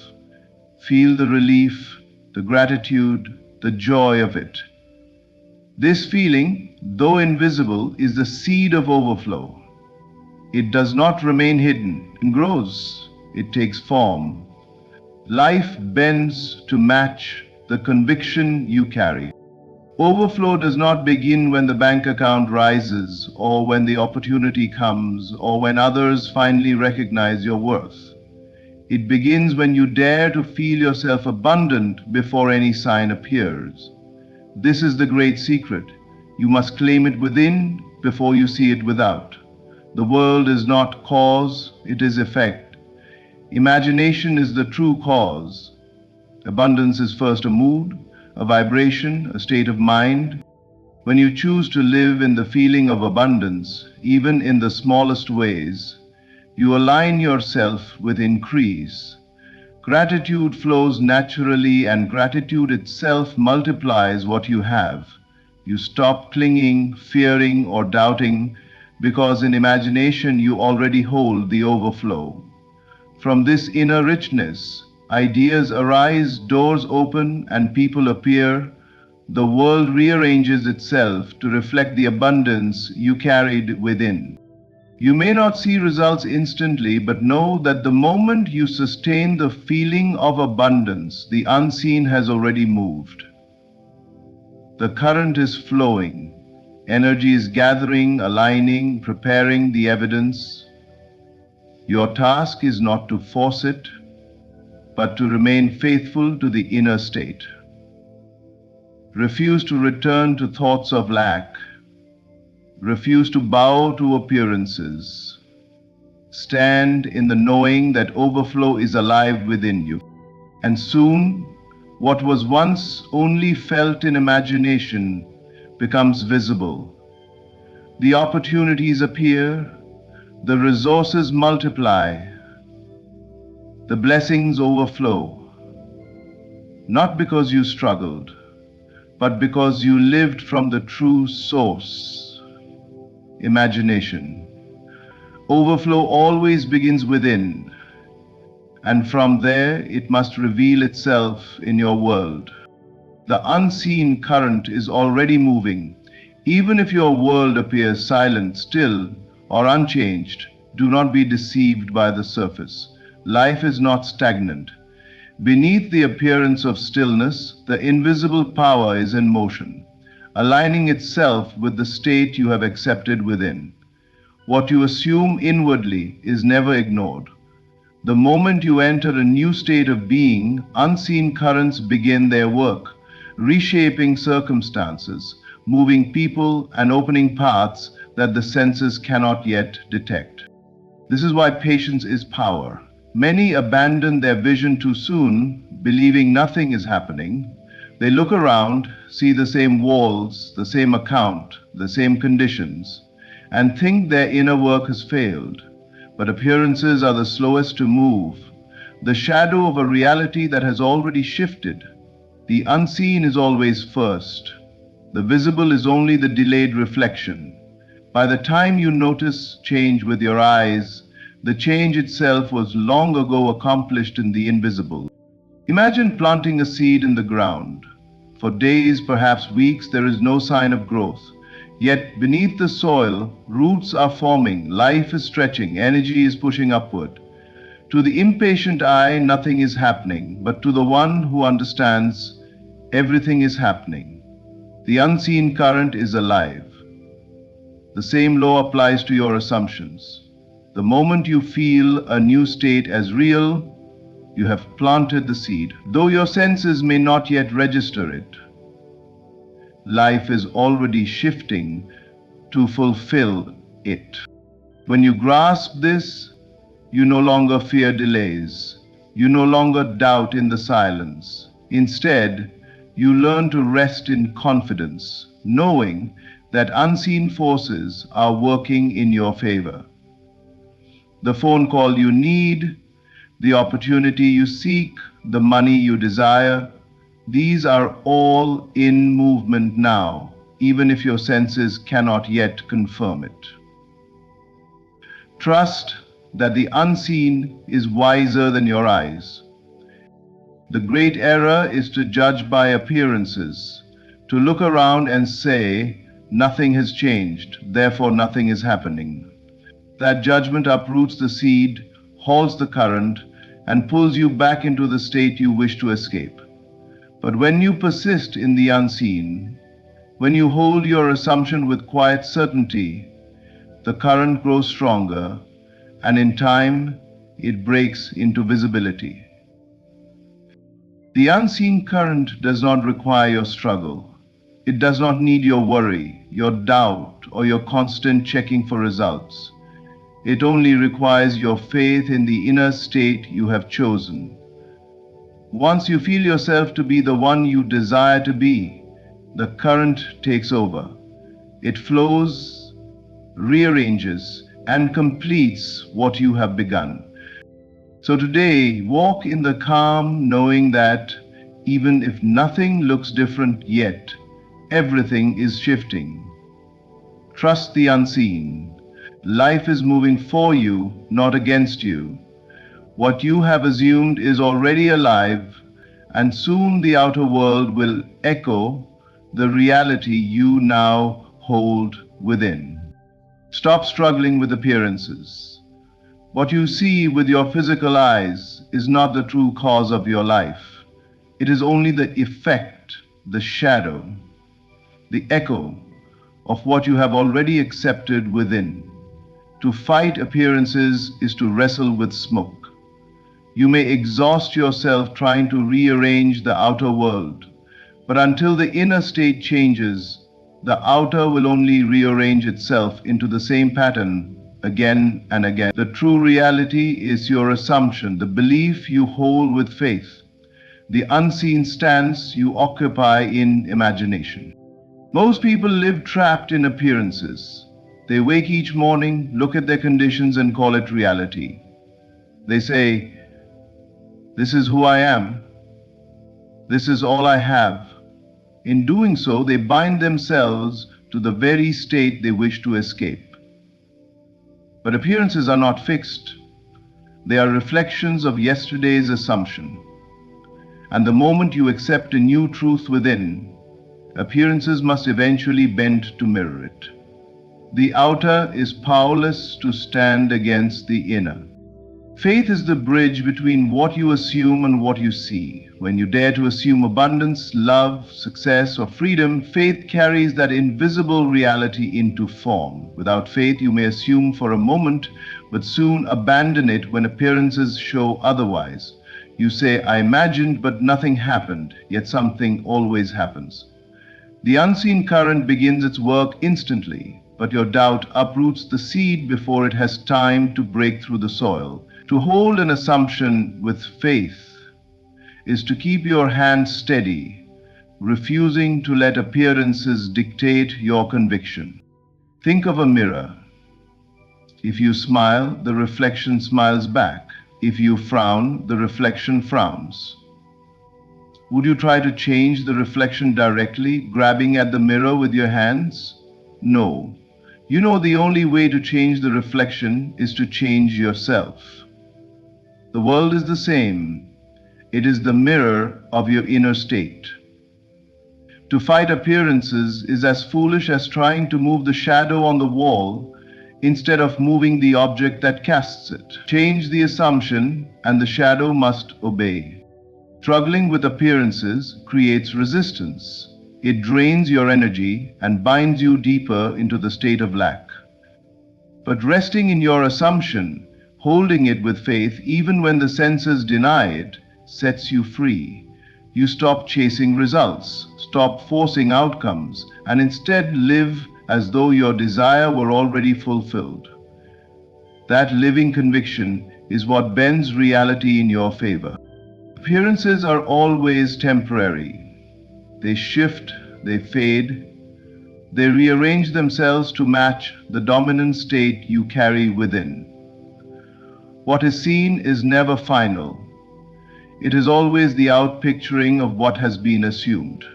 Feel the relief, the gratitude, the joy of it. This feeling, though invisible, is the seed of overflow. It does not remain hidden. It grows. It takes form. Life bends to match the conviction you carry. Overflow does not begin when the bank account rises, or when the opportunity comes, or when others finally recognize your worth. It begins when you dare to feel yourself abundant before any sign appears. This is the great secret. You must claim it within before you see it without. The world is not cause, it is effect. Imagination is the true cause. Abundance is first a mood, a vibration, a state of mind. When you choose to live in the feeling of abundance, even in the smallest ways, you align yourself with increase. Gratitude flows naturally, and gratitude itself multiplies what you have. You stop clinging, fearing, or doubting, because in imagination you already hold the overflow. From this inner richness, ideas arise, doors open, and people appear. The world rearranges itself to reflect the abundance you carried within. You may not see results instantly, but know that the moment you sustain the feeling of abundance, the unseen has already moved. The current is flowing. Energy is gathering, aligning, preparing the evidence. Your task is not to force it, but to remain faithful to the inner state. Refuse to return to thoughts of lack. Refuse to bow to appearances. Stand in the knowing that overflow is alive within you. And soon, what was once only felt in imagination becomes visible. The opportunities appear, the resources multiply, the blessings overflow. Not because you struggled, but because you lived from the true source. Imagination. Overflow always begins within, and from there it must reveal itself in your world. The unseen current is already moving. Even if your world appears silent, still, or unchanged, do not be deceived by the surface. Life is not stagnant. Beneath the appearance of stillness, the invisible power is in motion, aligning itself with the state you have accepted within. What you assume inwardly is never ignored. The moment you enter a new state of being, unseen currents begin their work, reshaping circumstances, moving people, and opening paths that the senses cannot yet detect. This is why patience is power. Many abandon their vision too soon, believing nothing is happening. They look around, see the same walls, the same account, the same conditions, and think their inner work has failed. But appearances are the slowest to move, the shadow of a reality that has already shifted. The unseen is always first. The visible is only the delayed reflection. By the time you notice change with your eyes, the change itself was long ago accomplished in the invisible. Imagine planting a seed in the ground. For days, perhaps weeks, there is no sign of growth. Yet beneath the soil, roots are forming, life is stretching, energy is pushing upward. To the impatient eye, nothing is happening, but to the one who understands, everything is happening. The unseen current is alive. The same law applies to your assumptions. The moment you feel a new state as real, you have planted the seed, though your senses may not yet register it. Life is already shifting to fulfill it. When you grasp this, you no longer fear delays. You no longer doubt in the silence. Instead, you learn to rest in confidence, knowing that unseen forces are working in your favor. The phone call you need, the opportunity you seek, the money you desire, these are all in movement now, even if your senses cannot yet confirm it. Trust that the unseen is wiser than your eyes. The great error is to judge by appearances, to look around and say, nothing has changed, therefore nothing is happening. That judgment uproots the seed, halts the current, and pulls you back into the state you wish to escape. But when you persist in the unseen, when you hold your assumption with quiet certainty, the current grows stronger, and in time, it breaks into visibility. The unseen current does not require your struggle. It does not need your worry, your doubt, or your constant checking for results. It only requires your faith in the inner state you have chosen. Once you feel yourself to be the one you desire to be, the current takes over. It flows, rearranges, and completes what you have begun. So today, walk in the calm, knowing that even if nothing looks different yet, everything is shifting. Trust the unseen. Life is moving for you, not against you. What you have assumed is already alive, and soon the outer world will echo the reality you now hold within. Stop struggling with appearances. What you see with your physical eyes is not the true cause of your life. It is only the effect, the shadow, the echo of what you have already accepted within. To fight appearances is to wrestle with smoke. You may exhaust yourself trying to rearrange the outer world, but until the inner state changes, the outer will only rearrange itself into the same pattern again and again. The true reality is your assumption, the belief you hold with faith, the unseen stance you occupy in imagination. Most people live trapped in appearances. They wake each morning, look at their conditions, and call it reality. They say, "This is who I am. This is all I have." In doing so, they bind themselves to the very state they wish to escape. But appearances are not fixed. They are reflections of yesterday's assumption. And the moment you accept a new truth within, appearances must eventually bend to mirror it. The outer is powerless to stand against the inner. Faith is the bridge between what you assume and what you see. When you dare to assume abundance, love, success, or freedom, faith carries that invisible reality into form. Without faith, you may assume for a moment, but soon abandon it when appearances show otherwise. You say, "I imagined, but nothing happened," yet something always happens. The unseen current begins its work instantly. but your doubt uproots the seed before it has time to break through the soil. To hold an assumption with faith is to keep your hand steady, refusing to let appearances dictate your conviction. Think of a mirror. If you smile, the reflection smiles back. If you frown, the reflection frowns. Would you try to change the reflection directly, grabbing at the mirror with your hands? No. You know the only way to change the reflection is to change yourself. The world is the same. It is the mirror of your inner state. To fight appearances is as foolish as trying to move the shadow on the wall instead of moving the object that casts it. Change the assumption, and the shadow must obey. Struggling with appearances creates resistance. It drains your energy and binds you deeper into the state of lack. But resting in your assumption, holding it with faith even when the senses deny it, sets you free. You stop chasing results, stop forcing outcomes, and instead live as though your desire were already fulfilled. That living conviction is what bends reality in your favor. Appearances are always temporary. They shift, they fade, they rearrange themselves to match the dominant state you carry within. What is seen is never final. It is always the outpicturing of what has been assumed.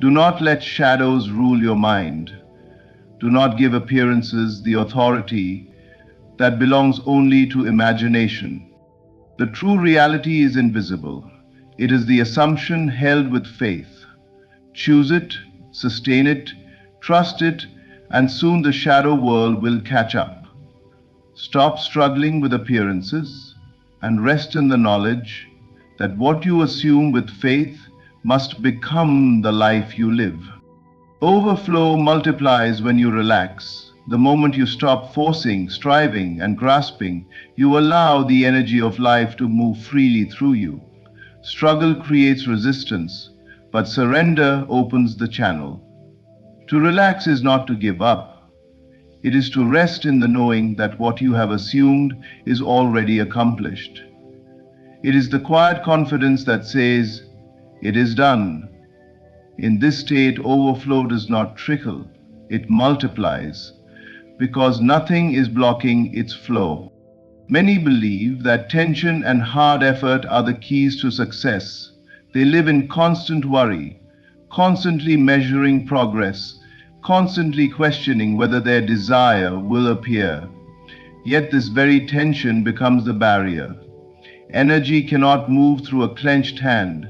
Do not let shadows rule your mind. Do not give appearances the authority that belongs only to imagination. The true reality is invisible. It is the assumption held with faith. Choose it, sustain it, trust it, and soon the shadow world will catch up. Stop struggling with appearances and rest in the knowledge that what you assume with faith must become the life you live. Overflow multiplies when you relax. The moment you stop forcing, striving, and grasping, you allow the energy of life to move freely through you. Struggle creates resistance, but surrender opens the channel. To relax is not to give up. It is to rest in the knowing that what you have assumed is already accomplished. It is the quiet confidence that says, "It is done." In this state, overflow does not trickle, it multiplies, because nothing is blocking its flow. Many believe that tension and hard effort are the keys to success. They live in constant worry, constantly measuring progress, constantly questioning whether their desire will appear. Yet this very tension becomes the barrier. Energy cannot move through a clenched hand,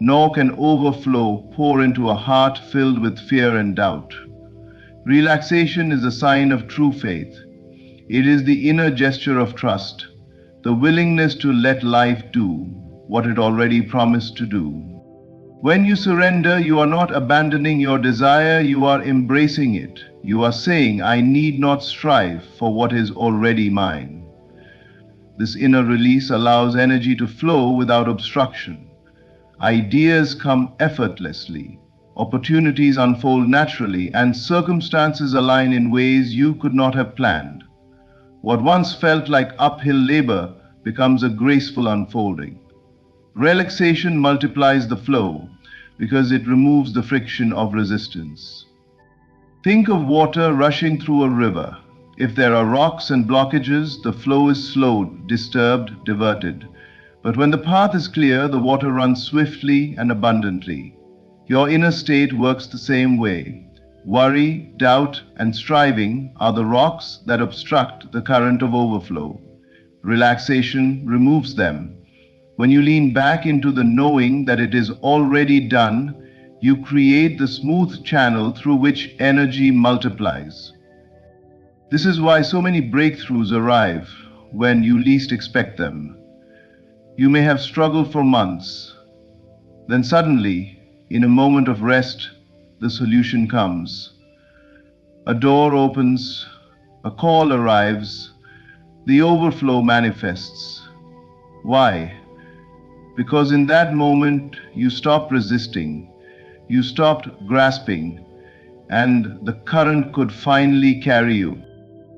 nor can overflow pour into a heart filled with fear and doubt. Relaxation is a sign of true faith. It is the inner gesture of trust, the willingness to let life do what it already promised to do. When you surrender, you are not abandoning your desire, you are embracing it. You are saying, "I need not strive for what is already mine." This inner release allows energy to flow without obstruction. Ideas come effortlessly, opportunities unfold naturally, and circumstances align in ways you could not have planned. What once felt like uphill labor becomes a graceful unfolding. Relaxation multiplies the flow because it removes the friction of resistance. Think of water rushing through a river. If there are rocks and blockages, the flow is slowed, disturbed, diverted. But when the path is clear, the water runs swiftly and abundantly. Your inner state works the same way. Worry, doubt, and striving are the rocks that obstruct the current of overflow. Relaxation removes them. When you lean back into the knowing that it is already done, you create the smooth channel through which energy multiplies. This is why so many breakthroughs arrive when you least expect them. You may have struggled for months. Then suddenly, in a moment of rest, the solution comes. A door opens, a call arrives, the overflow manifests. Why? Because in that moment, you stopped resisting, you stopped grasping, and the current could finally carry you.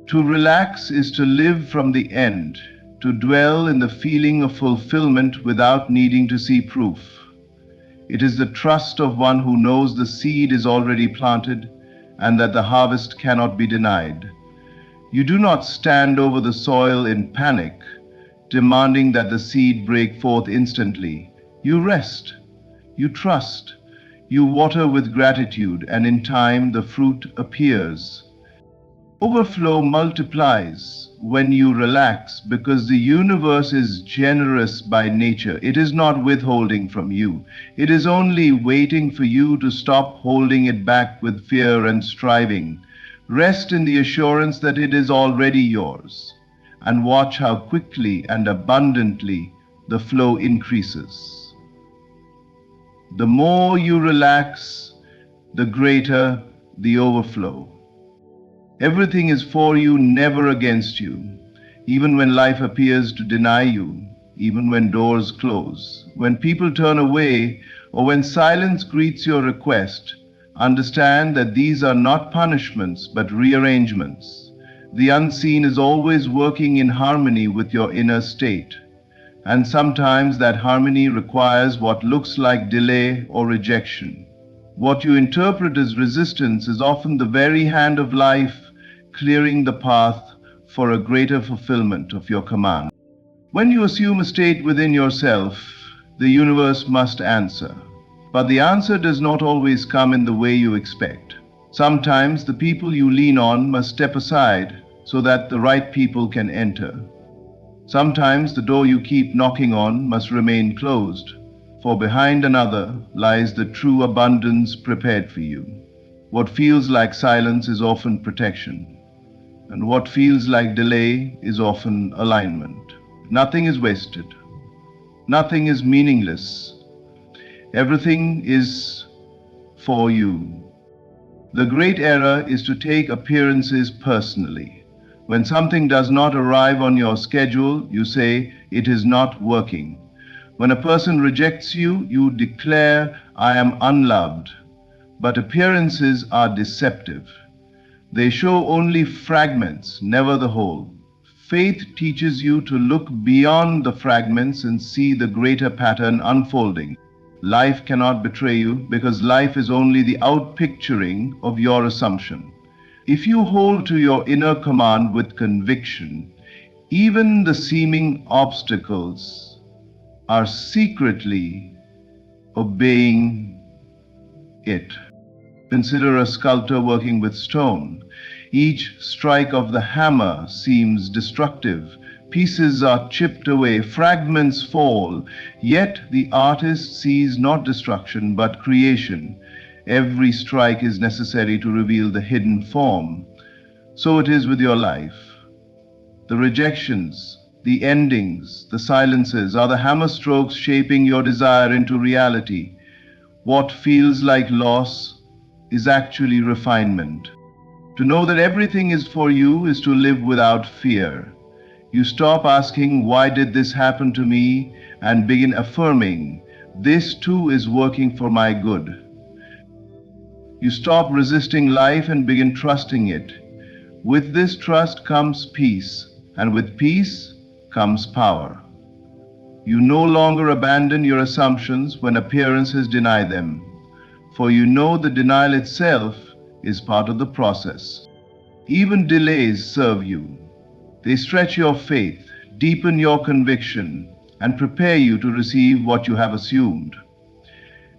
To relax is to live from the end, to dwell in the feeling of fulfillment without needing to see proof. It is the trust of one who knows the seed is already planted and that the harvest cannot be denied. You do not stand over the soil in panic, demanding that the seed break forth instantly. You rest, you trust, you water with gratitude, and in time the fruit appears. Overflow multiplies when you relax because the universe is generous by nature. It is not withholding from you. It is only waiting for you to stop holding it back with fear and striving. Rest in the assurance that it is already yours, and watch how quickly and abundantly the flow increases. The more you relax, the greater the overflow. Everything is for you, never against you. Even when life appears to deny you, even when doors close, when people turn away, or when silence greets your request, understand that these are not punishments but rearrangements. The unseen is always working in harmony with your inner state, and sometimes that harmony requires what looks like delay or rejection. What you interpret as resistance is often the very hand of life clearing the path for a greater fulfillment of your command. When you assume a state within yourself, the universe must answer. But the answer does not always come in the way you expect. Sometimes the people you lean on must step aside so that the right people can enter. Sometimes the door you keep knocking on must remain closed, for behind another lies the true abundance prepared for you. What feels like silence is often protection, and what feels like delay is often alignment. Nothing is wasted. Nothing is meaningless. Everything is for you. The great error is to take appearances personally. When something does not arrive on your schedule, you say, "It is not working." When a person rejects you, you declare, "I am unloved." But appearances are deceptive. They show only fragments, never the whole. Faith teaches you to look beyond the fragments and see the greater pattern unfolding. Life cannot betray you because life is only the outpicturing of your assumption. If you hold to your inner command with conviction, even the seeming obstacles are secretly obeying it. Consider a sculptor working with stone. Each strike of the hammer seems destructive. Pieces are chipped away, fragments fall, yet the artist sees not destruction but creation. Every strike is necessary to reveal the hidden form. So it is with your life. The rejections, the endings, the silences are the hammer strokes shaping your desire into reality. What feels like loss is actually refinement. To know that everything is for you is to live without fear. You stop asking, "Why did this happen to me?" and begin affirming, "This too is working for my good." You stop resisting life and begin trusting it. With this trust comes peace, and with peace comes power. You no longer abandon your assumptions when appearances deny them, for you know the denial itself is part of the process. Even delays serve you. They stretch your faith, deepen your conviction, and prepare you to receive what you have assumed.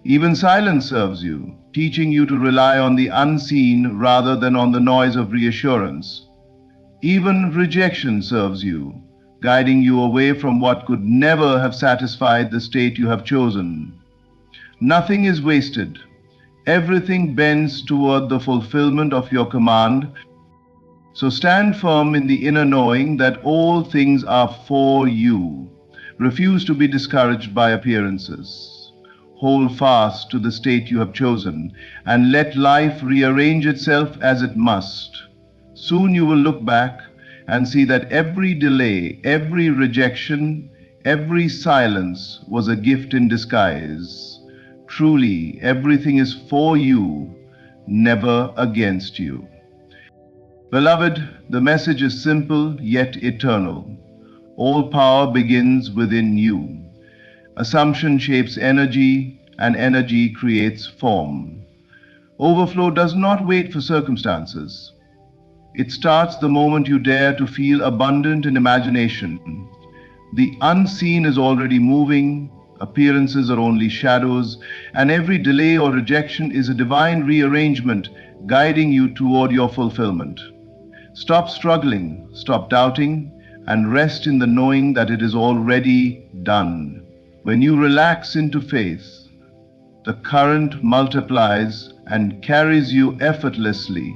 Even silence serves you, teaching you to rely on the unseen rather than on the noise of reassurance. Even rejection serves you, guiding you away from what could never have satisfied the state you have chosen. Nothing is wasted. Everything bends toward the fulfillment of your command. So stand firm in the inner knowing that all things are for you. Refuse to be discouraged by appearances. Hold fast to the state you have chosen, and let life rearrange itself as it must. Soon you will look back and see that every delay, every rejection, every silence was a gift in disguise. Truly, everything is for you, never against you. Beloved, the message is simple yet eternal. All power begins within you. Assumption shapes energy, and energy creates form. Overflow does not wait for circumstances. It starts the moment you dare to feel abundant in imagination. The unseen is already moving, appearances are only shadows, and every delay or rejection is a divine rearrangement guiding you toward your fulfillment. Stop struggling, stop doubting, and rest in the knowing that it is already done. When you relax into faith, the current multiplies and carries you effortlessly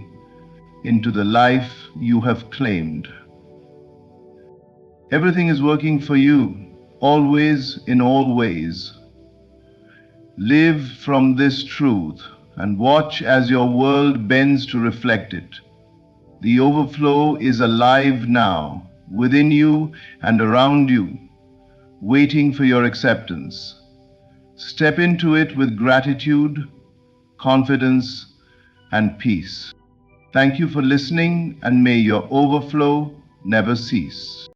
into the life you have claimed. Everything is working for you, always in all ways. Live from this truth and watch as your world bends to reflect it. The overflow is alive now, within you and around you, waiting for your acceptance. Step into it with gratitude, confidence, and peace. Thank you for listening, and may your overflow never cease.